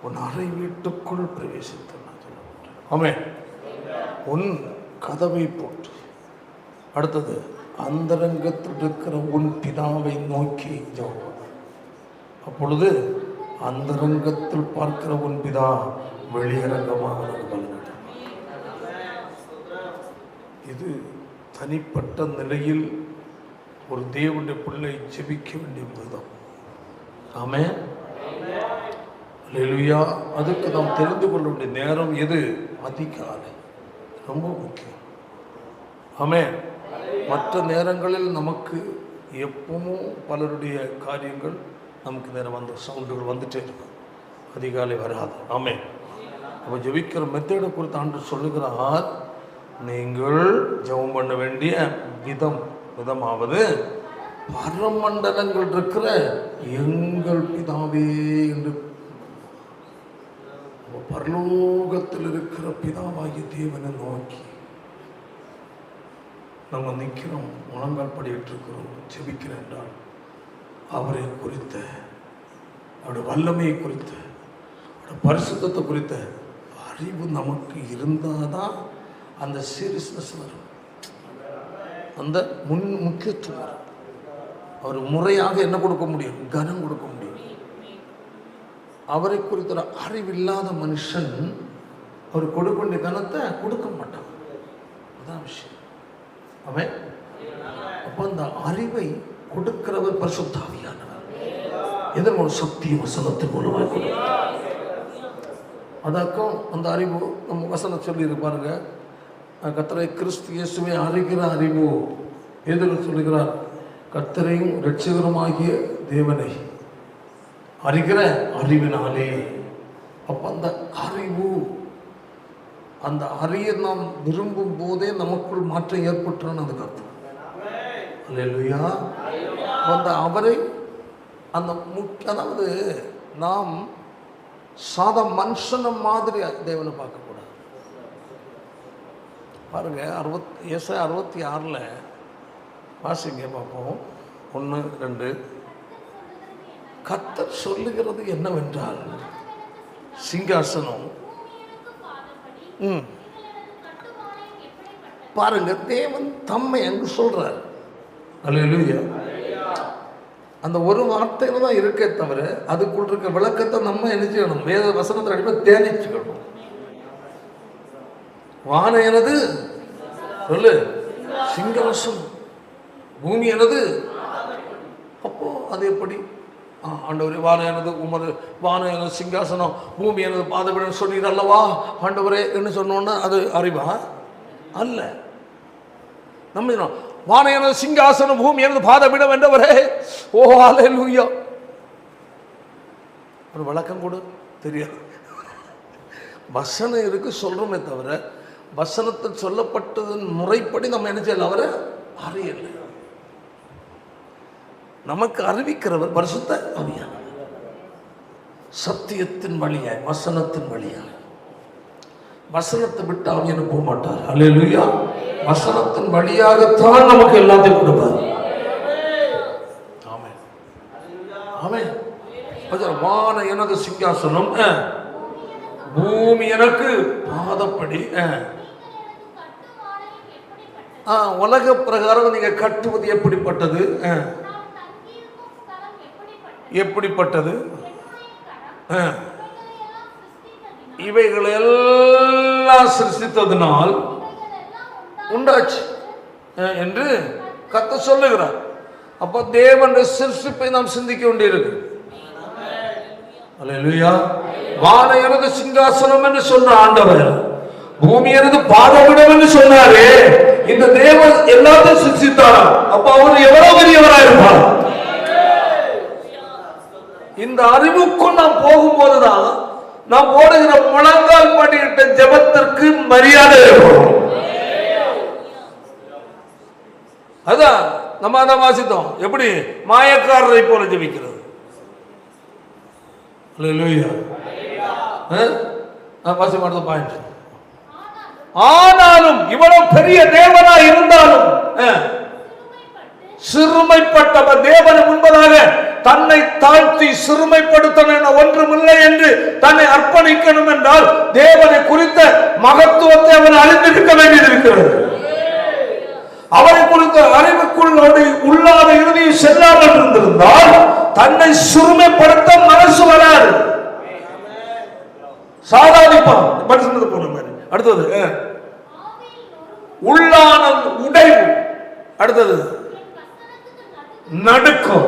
உன் அறை வீட்டுக்குள் பிரவேசித்தோம் நான் சொல்லப்பட்டேன். ஆமென். உன் கதவை போட்டு, அடுத்தது அந்தரங்கத்தில் இருக்கிற உன் பிதாவை நோக்கி ஜெபம். அப்பொழுது அந்தரங்கத்தில் பார்க்கிற உன் பிதா வெளியரங்கமாக பலனடைவார். இது தனிப்பட்ட நிலையில் ஒரு தேவனுடைய பிள்ளை ஜெபிக்க வேண்டிய விதம். ஆமென். அல்லேலூயா. அதுக்கு நாம் தெரிந்து கொள்ள வேண்டிய நேரம் எது? அதிகாலை. ரொம்ப முக்கியம். ஆமென். மற்ற நேரங்களில் நமக்கு எப்பவும் பலருடைய காரியங்கள் நமக்கு நேரம் வந்து சவுண்டுகள் வந்துட்டே இருக்கும், அதிகாலை வராது. ஆமென். அப்போ ஜெபிக்கிற மெத்தேடை குறித்து ஆண்டவர் சொல்லுகிறார், நீங்கள் ஜெபம் பண்ண வேண்டிய விதமாவது பரமண்டலங்கள் இருக்கிற எங்கள் பிதாவே என்று. பரலோகத்தில் இருக்கிற பிதாவாகிய தேவனை நோக்கி நம்ம நிற்கிறோம், முழங்கால் படியிட்டு இருக்கிறோம், ஜெபிக்கிறோம் என்றால் அவரை குறித்த, அவருடைய வல்லமையை குறித்த, அவருடைய பரிசுத்தத்தை குறித்த அறிவு நமக்கு இருந்தால் தான் அந்த சீரியஸ்னஸ் வரும், அந்த முக்கியத்துவம் வரும். அவர் முறையாக என்ன கொடுக்க முடியும்? கனம் கொடுக்க முடியும். அவரை குறித்த அறிவில்லாத மனுஷன் அவர் கொடுக்க வேண்டிய கனத்தை கொடுக்க மாட்டான். அதான் விஷயம். அவன் அப்போ அந்த அறிவை கொடுக்கிறவர் பரிசுத்த ஆவியானவர். இதன் மூலம் சத்திய வசனத்தின் மூலமாக கொடுக்கிறார். அதற்கும் அந்த அறிவு நம்ம வசனம் சொல்லி பாருங்க, கர்த்தரை கிறிஸ்து இயேசுவை அறிகிற அறிவு. எதில் சொல்லுகிறார்? கர்த்தரையும் இரட்சகருமாகிய தேவனை அறிகிற அறிவினாலே. அப்போ அந்த அறிவு, அந்த அறிய நாம் விரும்பும் போதே நமக்குள் மாற்றம் ஏற்பட்டுன்னு அதுக்கு அர்த்தம். அல்லேலூயா. அந்த அவரை அந்த அதாவது நாம் சாதா மனுஷன மாதிரி தேவனை பார்க்கக்கூடாது. பாருங்க, ஏசாயா 66 வாசிங்க பார்ப்போம். 1, 2. கர்த்தர் சொல்லுகிறது என்னவென்றால், சிங்காசனம் பாருங்க, தேவன் தம்மை அங்கு சொல்றார். அல்லேலூயா. அந்த ஒரு வார்த்தையில தான் இருக்கே தவிர அதுக்குள் இருக்க விளக்கத்தை நம்ம என்ன செய்யணும்? வேத வசனத்தை அடிப்படை தியானிச்சுக்கணும். வானம் எனது சொல்லு, சிங்காசனம், பூமி எனது. அப்போ அது எப்படி? ஆண்டவரே, வானம் எனது, வானம் எனது சிங்காசனம், பூமி எனது பாதபீடம் சொன்னீர் அல்லவா ஆண்டவரே என்று சொன்னோன்னா அது அறிவா? அல்ல. நம்ம வானம் எனது சிங்காசனம், பூமி எனது பாதபீடம் என்றவரே, ஓ அல்லேலூயா. ஒரு வழக்கம் கூட தெரியாது. வசனம் இருக்கு சொல்றோமே தவிர வசனத்தில் சொல்லப்பட்டதன் முறைப்படி நம்ம என்ன செய்யல? அவரை அறியல. நமக்கு அறிவிக்கிறவர் பரிசுத்த ஆவியானவர். சத்தியத்தின் வழியாய், வசனத்தின் வழியாய். வசனத்தை விட்டு ஆவியான போக மாட்டார். அல்லேலூயா. வசனத்தின் வழியாகத்தான் நமக்கு எல்லாத்தையும் கொடுப்பார். ஆமென். ஆமென். வான எனது சிங்காசனம், பூமி எனக்கு பாதப்படி. உலக பிரகாரம் நீங்க கட்டுவது எப்படிப்பட்டது? எப்படிப்பட்டது? இவைகளை எல்லாம் சிருஷ்டித்ததினால் உண்டாச்சு என்று கர்த்தர் சொல்லுகிறார். அப்ப தேவனுடைய சிருஷ்டிப்பை நாம் சிந்திக்க வேண்டியிருக்கு. அல்லேலூயா. வான எனது சிங்காசனம் என்று சொன்ன ஆண்டவர் பூமி எனது பாதமிடம் என்று சொன்னாரே. இந்த தேவன் எல்லாத்தையும் சிருஷ்டித்தாரா? அப்ப அவர் எவ்வளவு பெரியவராக இருப்பார்? இந்த அறிவுக்குள் நாம் போகும்போதுதான் நாம் போடுகிற முழங்கால் பண்ணிக்கிட்ட ஜெபத்திற்கு மரியாதை இருக்கும். அதான் நம்ம அதான் வாசித்தோம். எப்படி மாயக்காரரை போல ஜெபிக்கிறது. ஆனாலும் இவ்வளவு பெரிய தேவனா இருந்தாலும் சிறுமைப்பட்டவர் தேவன் முன்பதாக தன்னை தாழ்த்தி சிறுமைப்படுத்தணும் ஒன்றுமில்லை என்று தன்னை அர்ப்பணிக்கணும் என்றால் தேவனை குறித்த மகத்துவத்தை அவன் அறிந்திருக்க வேண்டியிருக்கிறது. அவரை குறித்த அறிவுக்குள்ளோடு உள்ளாத இறுதியில் செல்லாமல் இருந்திருந்தால் தன்னை சிறுமைப்படுத்த மனசு வராது. சாதாரிப்பான் போன மாதிரி. அடுத்தது உள்ளான உடைவு. அடுத்தது நடுக்கம்.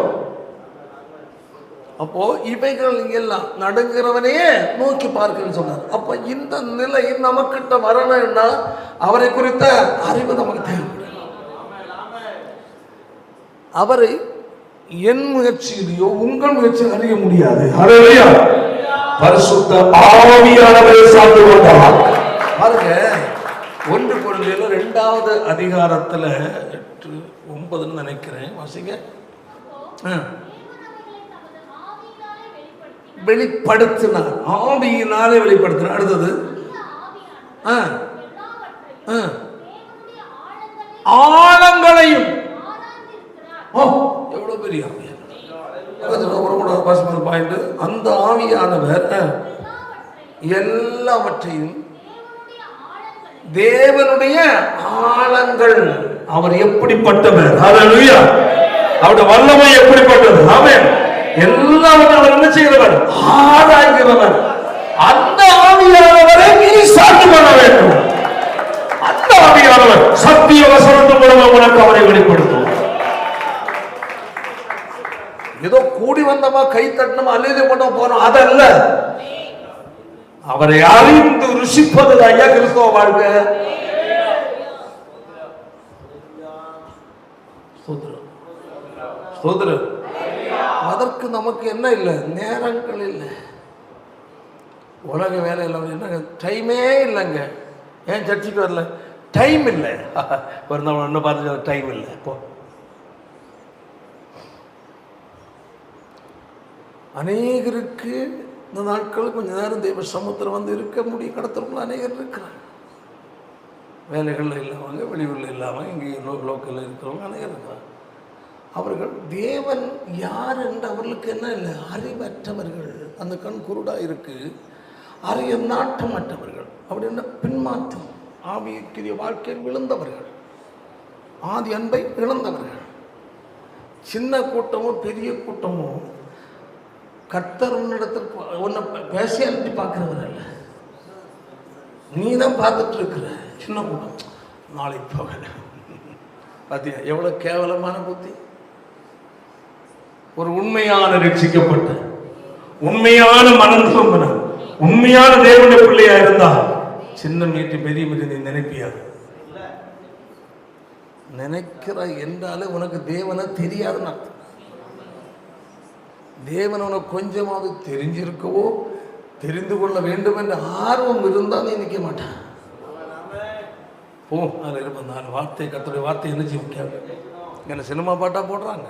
அப்போ இவைகள் எல்லாம் நடுங்கிறவனையே நோக்கி பார்க்கன்னு சொன்னார். அப்ப இந்த நிலை நமக்கிட்ட வரணும்னா அவரை குறித்த அறிவு நமக்கு தேவைப்படும். அவரை என் முயற்சியிலையோ உங்கள் முயற்சியில் அறிய முடியாது. பரிசுத்த ஆவியானவரை சார்ந்து கொண்டார். பாருங்க, 1 கொரிந்தியர் 2வது அதிகாரத்துல 8-9 நினைக்கிறேன், வாசிங்க. வெளிப்படுத்தினார், ஆவியினாலே வெளிப்படுத்தினார். அடுத்தது ஆழங்களையும். எவ்வளவு பெரிய பாயிண்ட். அந்த ஆவியானவர் எல்லாவற்றையும் தேவனுடைய ஆழங்கள். அவர் எப்படிப்பட்டவர்? ஹல்லேலூயா. அவருடைய வல்லமை எப்படிப்பட்டது? ஆமென். எல்லாவற்றையும் அவர் என்ன செய்கிறவர்? ஆராய்கிறவர். அந்த ஆவியானவரை நீ சாட்சி பண்ண வேண்டும். அந்த ஆவியானவர் சத்திய வசனத்தின் மூலம் உனக்கு அவரை வெளிப்படுத்தும். ஏதோ கூடி வந்தமா கை தட்டணுமா அல்லது பண்ண போனோம் அதல்ல. அவரை அறிந்து ருசிப்பது ஐயா கிறிஸ்தவ வாழ்க்கை. அதற்கு நமக்கு என்ன இல்லை? நேரங்கள் இல்லை. உலக வேலை இல்லை. என்ன டைமே இல்லைங்க. ஏன் சர்ச்சுக்கு வரல? டைம் இல்லை. ஒரு நாள் ஒன்று பார்த்து டைம் இல்லை. இப்போ அநேகருக்கு இந்த நாட்கள் கொஞ்ச நேரம் தெய்வ சமுத்திரம் வந்து இருக்க முடியும். கடத்தவங்களும் அநேகர் இருக்கிறாங்க. வேலைகளில் இல்லாமல், வெளியூரில் இல்லாமல், இங்கே லோக்கலில் இருக்கிறவங்க அநேகர் இருக்கிறாங்க. அவர்கள் தேவன் யார் என்று அவர்களுக்கு என்ன இல்லை? அறிவற்றவர்கள். அந்த கண் குருடாக இருக்கு. அறிய நாட்டமற்றவர்கள். அப்படி என்ன? பின்மாற்றம். ஆவிக்குரிய வாழ்க்கையில் விழுந்தவர்கள். ஆதி அன்பை இழந்தவர்கள். சின்ன கூட்டமோ பெரிய கூட்டமோ கர்த்தர் உன்னிடத்தில் உன்னை பேசி அனுப்பி பார்க்கிறவர் அல்ல. நீ தான் பார்த்துட்டு இருக்கிற. சின்ன கூட்டம் நாளைக்கு போக பார்த்தியா? எவ்வளோ கேவலமான புத்தி. ஒரு உண்மையான ரட்சிக்கப்பட்ட உண்மையான மனந்தோம்பன உண்மையான தேவனுடைய பிள்ளையா இருந்தா சின்ன மீட்டு பெரிய மீட்டு நீ நினைப்பியா? நினைக்கிற என்றாலே உனக்கு தேவனை தெரியாதுன்னு அர்த்தம். தேவன் உனக்கு கொஞ்சமாவது தெரிஞ்சிருக்கவோ தெரிந்து கொள்ள வேண்டும் என்ற ஆர்வம் இருந்தால் நீ நிற்க மாட்டான். அதில் இருப்ப 4 வார்த்தை கர்த்தருடைய வார்த்தை என்ன செய்ய முக்கியம்? என்ன சினிமா பாட்டா போடுறாங்க?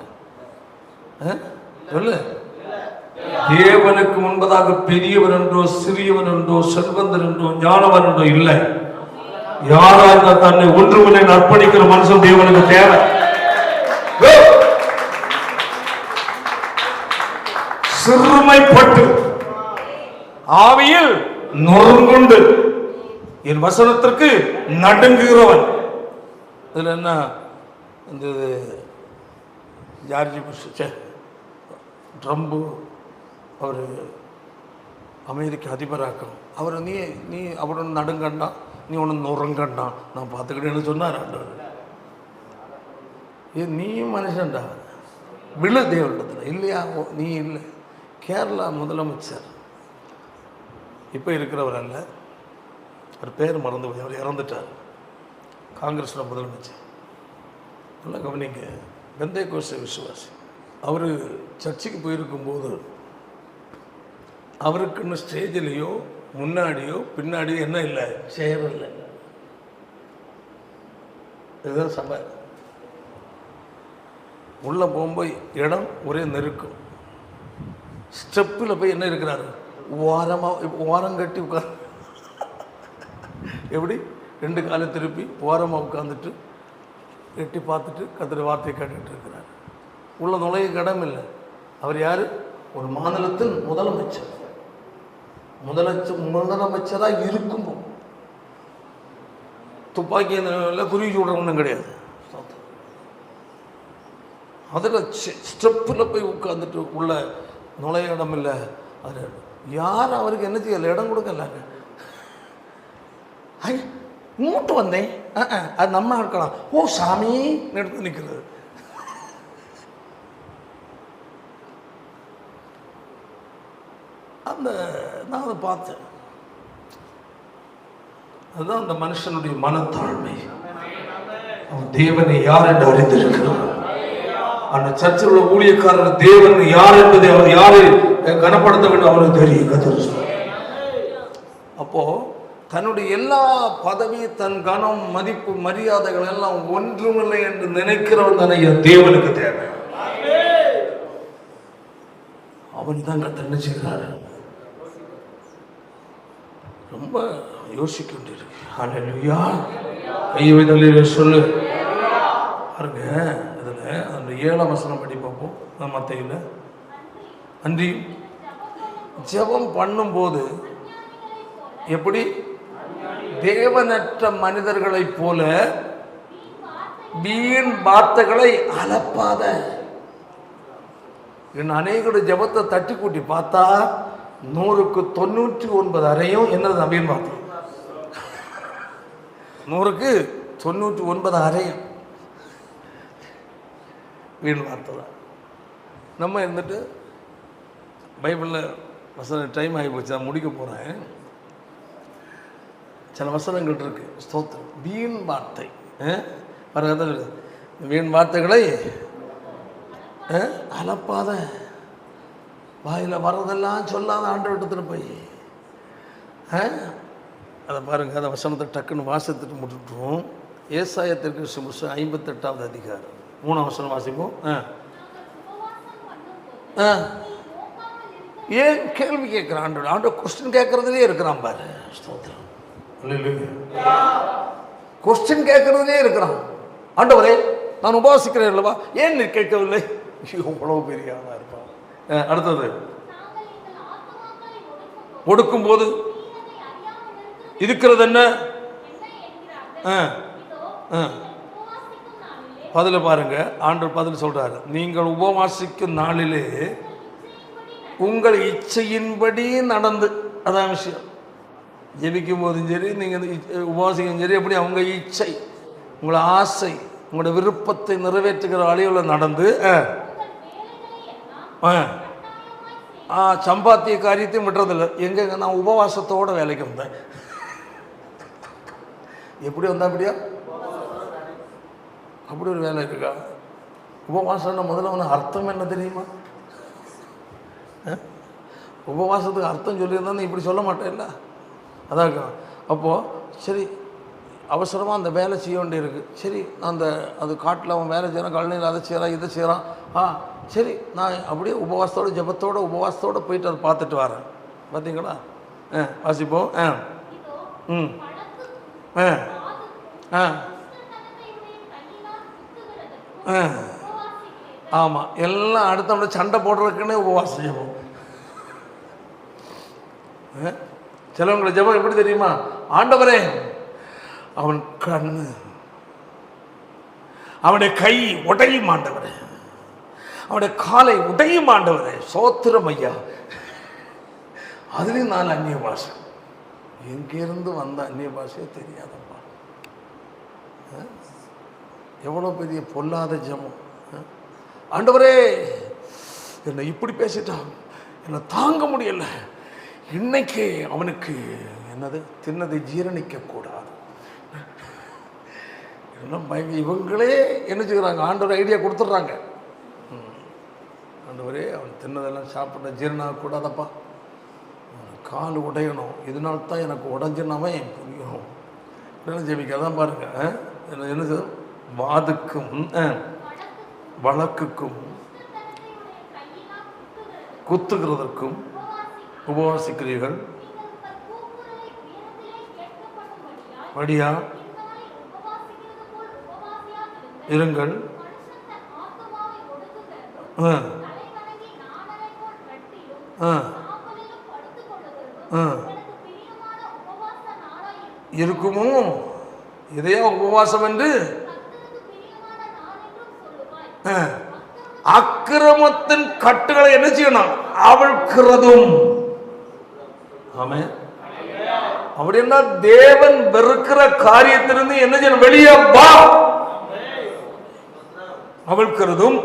சொல்லு. தேவனுக்கு முன்பதாக பெரியவன் என்றோ சிறியவன் என்றோ செல்வந்தன் என்றோ ஞானவன் என்றோ இல்லை. யாராக தன்னை ஒன்றுமில்லை அர்ப்பணிக்கிற மனுஷன் தேவனுக்கு தேவை. சிறுமைப்பட்டு ஆவியில் நொறுங்குண்டு என் வசனத்திற்கு நடுங்குகிறவன். இதுல என்ன இந்த ஜார்ஜி புஷ் ட்ரம்பு அவர் அமெரிக்க அதிபராக்கம். அவர் நீ அவரோட நடுங்கண்டா, நீ ஒன்று நுறங்கண்டா, நான் பார்த்துக்கிட்டேன்னு சொன்னார் ஆண்டவர். நீ மனுஷன்டா, விழு தேவனிடத்தில் இல்லையா? நீ இல்லை. கேரளா முதலமைச்சர் இப்போ இருக்கிறவர் அல்ல, அவர் பேர் மறந்து போய், அவர் இறந்துட்டார். காங்கிரஸில் முதலமைச்சர். நல்லா கவனிங்க, பெந்தேகோஸ்தே விசுவாசி. அவர் சர்ச்சுக்கு போயிருக்கும்போது அவருக்குன்னு ஸ்டேஜிலேயோ முன்னாடியோ பின்னாடியோ என்ன இல்லை, சேர் இல்லை. இதுதான் சபை. உள்ளே போகும்போது இடம் ஒரே நெருக்கம். ஸ்டெப்பில் போய் என்ன இருக்கிறாரு, ஓரம் கட்டி உட்கார், எப்படி 2 காலை திருப்பி ஓரமாக உட்காந்துட்டு எட்டி பார்த்துட்டு கர்த்தருடைய வார்த்தையை கேட்டுக்கிட்டு இருக்கிறார். உள்ள நுழைய இடம் இல்லை. அவர் யார்? ஒரு மாநிலத்தின் முதலமைச்சராக இருக்கும் துப்பாக்கி குருவி சூடுற ஒன்றும் கிடையாது. அதில் ஸ்டெப்பில் போய் உட்காந்துட்டு உள்ள நுழைய இடம் இல்லை. அது யார் அவருக்கு என்ன செய்யலை, இடம் கொடுக்கலாங்க. மூட்டு வந்தேன், அது நம்ம இருக்கலாம். ஓ சாமி எடுத்து நிற்கிறது. நான் அதை பார்த்தேன். அதுதான் அந்த மனுஷனுடைய மனத்தாழ்மை. அவன் தேவனை யார் என்று அறிந்திருக்கிறான். அந்த சர்ச்சில் உள்ள ஊழியக்காரர் தேவன் யார் என்பதை அவர் யாரை கனப்படுத்த வேண்டும் அவருக்கு தெரியும். அப்போ தன்னுடைய எல்லா பதவி, தன் கனம், மதிப்பு, மரியாதைகள் எல்லாம் ஒன்றுமில்லை என்று நினைக்கிறவன் தானே தேவனுக்கு தேவை. அவன் தான் என்ன செய்கிறாரு, ரொம்ப யோசிக்க வேண்டியிருக்கு. ஹல்லேலூயா, கையை சொல்லு பாருங்க. இதில் அந்த 7ஆம் வசனம் படி பார்ப்போம். மத்தேயுல அன்றி ஜெபம் பண்ணும்போது எப்படி தேவனற்ற மனிதர்களைப் போல வீண் வார்த்தைகளை அலப்பாத. அநேகருடைய ஜெபத்தை தட்டி கூட்டி பார்த்தா 100க்கு 99 அறையும் என்னது நம்பியும் பார்த்தோம். 100க்கு 99 அறையும் வீண் வார்த்தை தான். நம்ம இருந்துட்டு பைபிளில் வசனம் டைம் ஆகி போச்சு, நான் முடிக்க போகிறேன். சில வசனங்கள் இருக்கு. ஸ்தோத்திரம். வீண் வார்த்தை பாருங்க, வீண் வார்த்தைகளை அலப்பாத, வாயில் வர்றதெல்லாம் சொல்லாத ஆண்டவர் இடத்துல போய் அதை பாருங்க. அந்த வசனத்தை டக்குன்னு வாசித்துட்டு முடிட்டுருவோம். ஏசாயத்திற்கு 58வது அதிகாரம் 3ஆம் வசனம் வாசிப்போம். ஏன் கேள்வி கேட்குறான் ஆண்டவர்? ஆண்டவர் கொஸ்டின் கேட்கறதுலேயே இருக்கிறான் பாரு. ஸ்தோத்திரம். கொஸ்டின் கேட்கறதுலே இருக்கிறான். ஆண்டவரே நான் உபாசிக்கிறேன் அல்லவா, ஏன் நீ கேட்கவில்லை? எவ்வளவு பெரிய ஆளா இருப்பான். அடுத்தது, ஒடுக்கும் போது இருக்கிறது என்ன? பதில பாருங்க, ஆண்டவர் பதில் சொல்றாரு. நீங்கள் உபவாசிக்கும் நாளிலே உங்கள் இச்சையின்படி நடந்து, அதான் விஷயம். ஜெபிக்கும் போதும் சரி, நீங்கள் உபவாசிக்கும் சரி, எப்படி அவங்க இச்சை, உங்களை ஆசை, உங்களோட விருப்பத்தை நிறைவேற்றுகிற அளவில் நடந்து சம்பாத்திய காரியத்தையும் விட்டுறதில்லை. எங்க நான் உபவாசத்தோட வேலைக்கு வந்தேன். எப்படி வந்தா அப்படியா? அப்படி ஒரு வேலை இருக்கா? உபவாசம்னா முதல்ல ஒன்று அர்த்தம் என்ன தெரியுமா? உபவாசத்துக்கு அர்த்தம் சொல்லியிருந்தா இப்படி சொல்ல மாட்டேன்ல. அதான் அப்போது சரி, அவசரமாக அந்த வேலை செய்ய வேண்டியிருக்கு. சரி, அது காட்டில் அவன் வேலை செய்கிறான், கழனியில் அதை செய்கிறான், இதை செய்கிறான். சரி, நான் அப்படியே உபவாசத்தோடு உபவாசத்தோடு போயிட்டு அதை பார்த்துட்டு வரேன். பார்த்தீங்களா? வாசிப்போம். ஆமாம், எல்லாம் அடுத்தவங்க சண்டை போடுறதுக்குன்னே உபவாசம் செய்வோம். சிலவங்களை ஜெபம் எப்படி தெரியுமா? ஆண்டவரே, அவன் கண்ணு, அவனுடைய கை உடையும் ஆண்டவரே, அவனுடைய காலை உடையும் ஆண்டவரே, சோத்திரம் ஐயா. அதுலேயும் 4 அந்நிய பாஷை. எங்கிருந்து வந்த அந்நிய பாஷையே தெரியாதப்பா. எவ்வளோ பெரிய பொல்லாத ஜெபம். ஆண்டவரே, என்னை இப்படி பேசிட்டான், என்னை தாங்க முடியல, இன்னைக்கு அவனுக்கு என்னது தின்னதை ஜீரணிக்க கூடாது. இவங்களே என்ன செய்கிறாங்க, ஆண்டவர் ஐடியா கொடுத்துட்றாங்க. ஆண்டவரே அவன் தின்னதெல்லாம் சாப்பிட ஜீரணம் கூடாதப்பா, கால் உடையணும், இதனால்தான் எனக்கு உடஞ்சினாவே புரியும். என்ன ஜெபிக்காதான் பாருங்க. என்ன வாதுக்கும் வழக்குக்கும் குத்துகிறதற்கும் உபவாசிக்கிறீர்கள், வடியா இருங்கள். இருக்குமோ இதையா உபவாசம் என்று? அக்கிரமத்தின் கட்டுகளை என்ன செய்யணும்? அவிழ்க்கிறதும். ஆமென். அப்படின்னா தேவன் வெறுக்கிற காரியத்திலிருந்து என்ன செய்யணும்? வெளியே வா. அவிழ்க்கிறதும்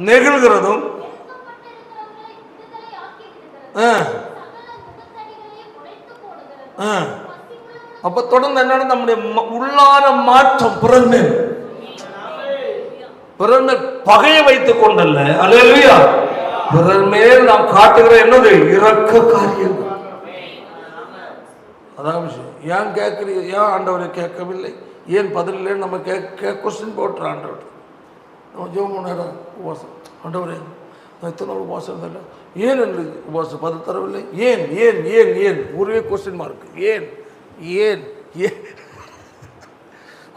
நெகிழ்கிறதும். அப்ப தொடர்ந்து என்ன? நம்முடைய உள்ளான மாற்றம். பிறர் பகையை வைத்துக் கொண்டல்ல, அல்லேலூயா, பிறர் மேல் நாம் காட்டுகிற என்னது? இரக்க காரியம். அதான் விஷயம். ஏன் கேட்கிறீங்க? ஏன் ஆண்டவரை கேட்கவில்லை, ஏன் பதில் இல்லைன்னு நம்ம கொஸ்டின் போட்டுற ஆண்டவர். நம்ம ஜெபம் பண்ண உபவாசம், ஆண்டவரே நான் எத்தனை நாள் உபவாசம் இல்லை, ஏன் என்று உபவாசம் பதில் தரவில்லை, ஏன் ஏன் ஏன் ஏன் ஒரே கொஸ்டின் மார்க். ஏன் ஏன் ஏன்?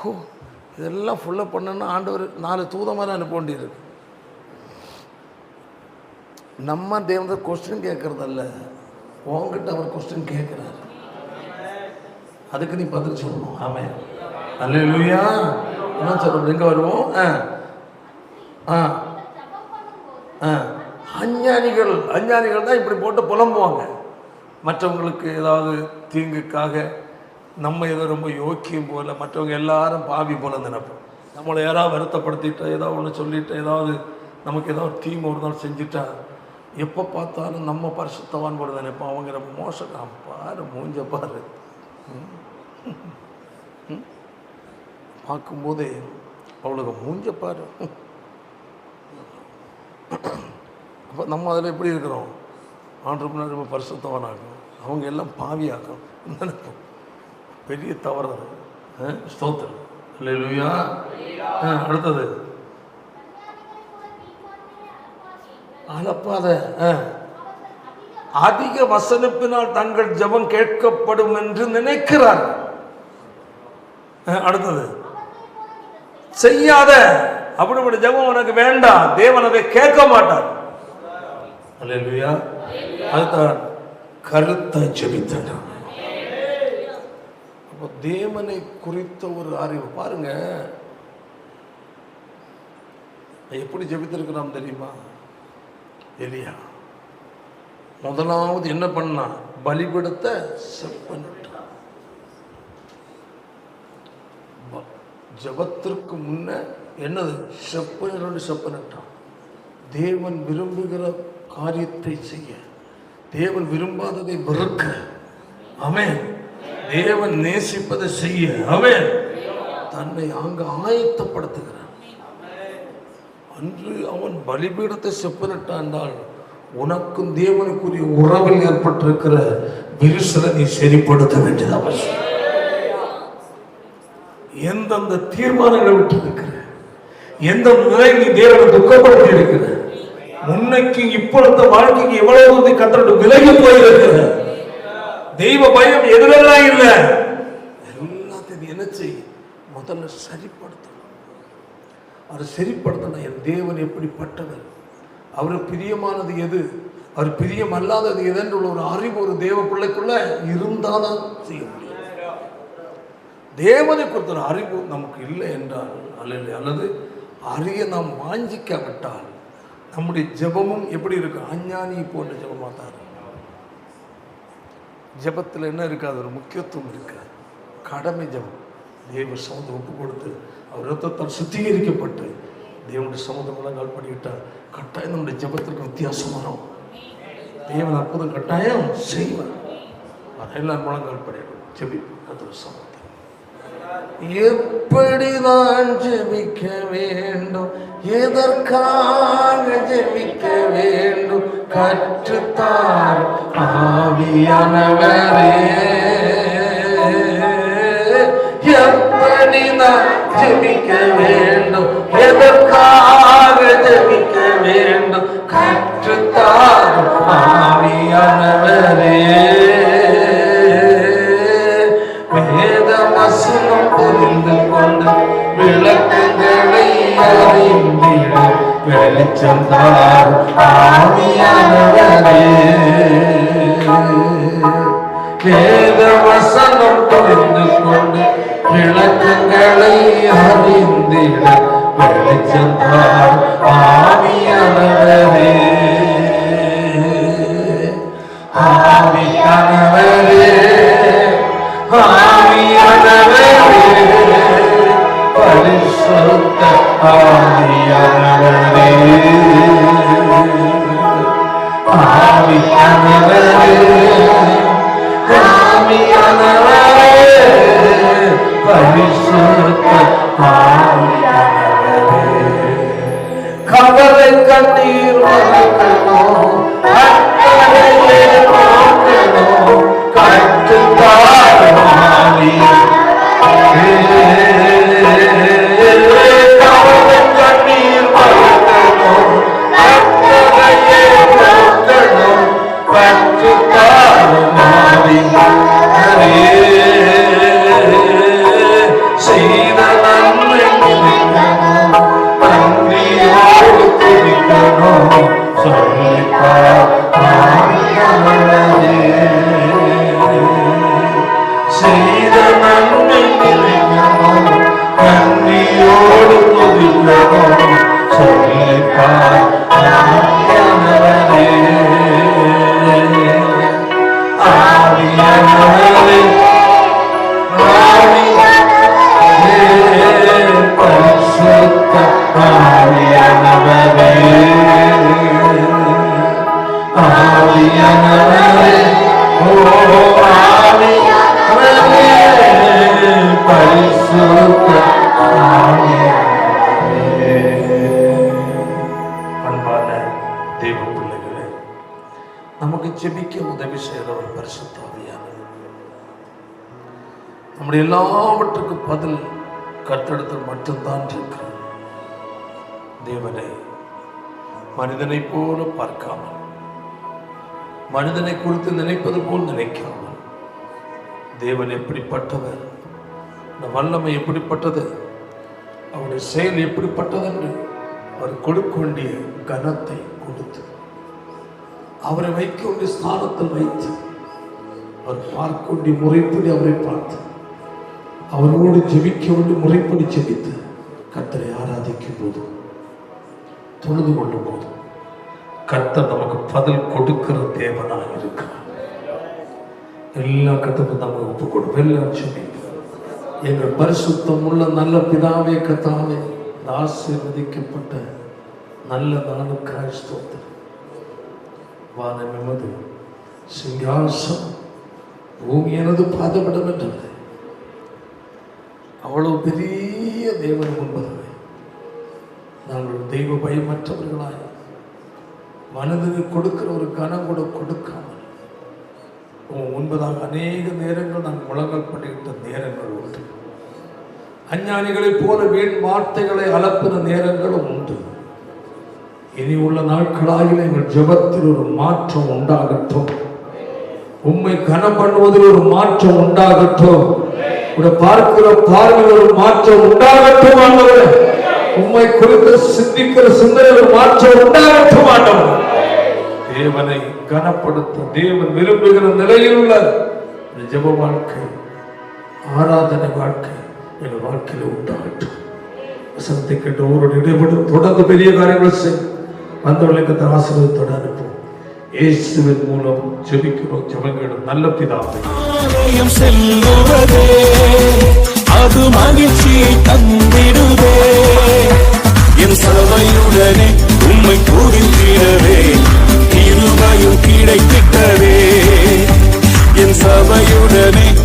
ஓ, இதெல்லாம் ஃபுல்லாக பண்ணணும்னா ஆண்டவர் 4 தூதமாக அனுப்ப வேண்டியிருக்கு. நம்ம தேவன் கொஸ்டின் கேட்கறதல்ல, உங்ககிட்ட அவர் கொஸ்டின் கேட்கிறார், அதுக்கு நீ பதில் சொல்லணும். ஆமென். அல்லேலூயா. என்ன சொல்றோம்? எங்க வருவோம்? அஞ்ஞானிகள் தான் இப்படி போட்டு புலம்புவாங்க. மற்றவங்களுக்கு ஏதாவது தீங்குக்காக நம்ம ஏதோ ரொம்ப யோக்கியம் போல, மற்றவங்க எல்லாரும் பாவி போல நினைப்போம். நம்மளை யாராவது வருத்தப்படுத்திட்டா, ஏதாவது ஒன்று சொல்லிட்டு, ஏதாவது நமக்கு ஏதாவது தீமை ஒரு நாள் செஞ்சுட்டா, எப்போ பார்த்தாலும் நம்ம பரிசுத்தவான் போல நினைப்போம். அவங்க ரொம்ப மோசம் பாரு, மூஞ்ச பாரு, பார்க்கும்போதே அவளுக்கு மூஞ்ச பாரு. அப்போ நம்ம அதில் எப்படி இருக்கிறோம்? ஆண்டு முன்னாடி ரொம்ப பரிசுத்தவானாகும், அவங்க எல்லாம் பாவியாகும் நினைப்போம். பெரிய தவறு அது. ஸ்தோத்திரம். அல்லேலூயா. அடுத்தது அளப்பாத. அதிக வசனிப்பினால் தங்கள் ஜெபம் கேட்கப்படும் என்று நினைக்கிறார். அடுத்தது செய்யாத. அப்படிப்பட்ட ஜெபம் உனக்கு வேண்டாம், தேவன் அதை கேட்க மாட்டார். அல்லேலூயா. அதுதான் கருத்தை ஜெபித்தனர். அப்போ தேவனை குறித்த ஒரு அறிவு பாருங்க. எப்படி ஜெபித்திருக்கிறான் தெரியுமா? எலியா முதலாவது என்ன பண்ணா? பலிபீடத்தை செப்பனிட்டான். ஜபத்திற்கு முன்ன என்னது? செப்பனிட்டான். தேவன் விரும்புகிற காரியத்தை செய்ய, தேவன் விரும்பாததை வெறுக்க, ஆமென், தேவன் நேசிப்பதை செய்ய, ஆமென், தன்னை அங்கு ஆயத்தப்படுத்துகிறான். அன்று அவன் பலிபீடத்தை செப்பனிட்டான் என்றால் உனக்கும் தேவனுக்குரிய உறவில் ஏற்பட்டிருக்கிற விரிசலை நீ சரிப்படுத்த வேண்டியது அவசியம். எந்தெந்த தீர்மானங்களை விட்டு இருக்கிற, எந்த நிலை நீ தேவனை துக்கப்படுத்தி இருக்கிற, முன்னைக்கு இப்பொழுது வாழ்க்கைக்கு எவ்வளவு கத்தோடு விலகி போயிருக்கிற, தெய்வ பயம் எதுவெல்லாம் இல்லை, எல்லாத்தையும் என்ன செய்ய? முதல்ல சரிப்படுத்தணும். அதை சரிப்படுத்தணும். என் தேவன் எப்படிப்பட்டவர், அவருக்கு பிரியமானது எது, அவர் பிரியம் அல்லாதது எது என்ற ஒரு அறிவு ஒரு தேவ பிள்ளைக்குள்ள இருந்தாதான் செய்ய முடியும். தேவனை குறித்த அறிவு நமக்கு இல்லை என்றால், அல்லது அறிய நாம் வாஞ்சிக்காவிட்டால் நம்முடைய ஜெபமும் எப்படி இருக்கு? அஞ்ஞானி போன்ற ஜெபமாக தான் இருக்கும். ஜெபத்தில் என்ன இருக்காது? ஒரு முக்கியத்துவம் இருக்காது. கடமை ஜெபம். தேவ சமுதம் ஒப்பு கொடுத்து அவர் ரத்தத்தால் சுத்திகரிக்கப்பட்டு தேவனுடைய சமுதமெல்லாம் கால் பண்ணிவிட்டால் கட்டாயம் நம்முடைய ஜெபத்திற்கு வித்தியாசம் வரும். தேவன் அற்புதம் கட்டாயம் செய்வார். எல்லாம் முழங்கால் படிக்கணும், ஜெபி. எப்படி நான் ஜெபிக்க வேண்டும், எதற்காக ஜெபிக்க வேண்டும், கற்றுத்தார் ஆவியானவரே. எப்படி நான் ஜெபிக்க வேண்டும், எதற்காக ஜெபிக்க வேண்டும், கற்றுத்தார் ஆவியானவரே. வேத வசனம் புரிந்து கொண்டு விளக்குகளை அறிந்திட வெளிச்சம் தார் ஆவியானவரே. வேத வசனம் புரிந்து கொண்டு விளக்குகளை அறிந்திட வெளிச்சம் தார் ஆவியானவரே. ஆவியானவரே, ஆவியானவரே, பரிசுத்த ஆவியானவரே. ஆவியானவரே, ஆவியானவரே, பரிசுத்த ஆவியானவரே. கவலை கண்ணீர் மறக்கணும், அக்கறையே நோக்கணும், கற்றுத்தார் கவலை கண்ணீர் மறக்கணும், அக்கறையே நோக்கணும், கற்றுத்தார் செய்த நன்மை நினைக்கணும், நன்றியோடு துதிக்கணும், சொல்லித்தார் ஆவியானவரே. செய்த நன்மை நினைக்கணும், நன்றியோடு துதிக்கணும், சொல்லித்தார் ஆவியானவரே. ஆவியானவரே, ஆவியானவரே, பரிசுத்த ஆவியானவரே. ஆவியானவரே, ஓ ஆவியானவரே, பரிசுத்த ஆவியானவரே. அன்பான தேவ பிள்ளைகளே, நமக்கு ஜெபிக்க உதவி செய்கிறவர் பரிசுத்த ஆவியானவர். நம்முடைய எல்லாவற்றுக்கும் பதில் கர்த்தரிடத்தில் மட்டும்தான் இருக்கிறார். தேவனை மனிதனை போல பார்க்காமல், மனிதனை குறித்து நினைப்பது போல் நினைக்காமல், தேவன் எப்படிப்பட்டவர், இந்த வல்லமை எப்படிப்பட்டது, அவருடைய செயல் எப்படிப்பட்டது என்று அவர் கொடுக்க வேண்டிய கனத்தை கொடுத்து, அவரை வைக்க வேண்டிய ஸ்தானத்தில் வைத்து, அவர் பார்க்க வேண்டிய முறைப்படி அவரை பார்த்து, அவரோடு ஜெபிக்க வேண்டிய முறைப்படி ஜெபித்து, கர்த்தரை ஆராதிக்கும் போது, தொழுது கொள்ளும் போது, கர்த்தர் நமக்கு பதில் கொடுக்கிற தேவனாக இருக்கிறார். எல்லா கர்த்தரும் நம்ம ஒப்பு கொடுப்போம். எல்லாம் ஜெபிப்போம். எங்கள் பரிசுத்தம் உள்ள நல்ல பிதாவே, கர்த்தாவே, ஆசீர்வதிக்கப்பட்ட நல்ல நாளுக்காய் ஸ்தோத்திரம். வானம் எமது சிங்காசனம், பூமி எனது பாதபடம் என்றது. அவ்வளவு பெரிய தேவன் முன்பதாக நாங்கள் தெய்வ பயமற்றவர்களாய் மனதுக்கு கொடுக்கிற ஒரு கனம் கூட கொடுக்காமல் முன்பதாக அநேக நேரங்கள் நாங்கள் முழங்கல் பண்ணிவிட்ட நேரங்கள் உண்டு. அஞ்ஞானிகளைப் போல வீண் வார்த்தைகளை அலப்பின நேரங்களும் உண்டு. இனி உள்ள நாட்களாகில் எங்கள் ஜெபத்தில் ஒரு மாற்றம் உண்டாகட்டும். உம்மை கனம் பண்ணுவதில் ஒரு மாற்றம் உண்டாகட்டும். பார்க்கிற பார்வையில் ஒரு மாற்றம் உண்டாகட்டும் ஆண்டவரே. உம்மை குறித்து சிந்திக்கிற சிந்தனையில் ஒரு மாற்றம் உண்டாகட்டும் ஆண்டவரே. தேவனை கனப்படுத்த தேவன் விரும்புகிற நிலையில் உள்ள ஜெப வாழ்க்கை, ஆராதனை வாழ்க்கை எங்கள் வாழ்க்கையில் உண்டாகட்டும். வசனத்தை கேட்டு ஒவ்வொரு இடைபெறும் தொடர்ந்து பெரிய காரியங்கள் செய்யும் வந்தவர்களுக்கு ஆசீர்வாதத்தோடு அனுப்பும். இயேசுவின் மூலம் ஜெபிக்கிறோம். ஜெபங்களும் நல்ல பிதாவே. செல்லுவதே அது மகிழ்ச்சியை தந்திடுதே. என் சபையுடைய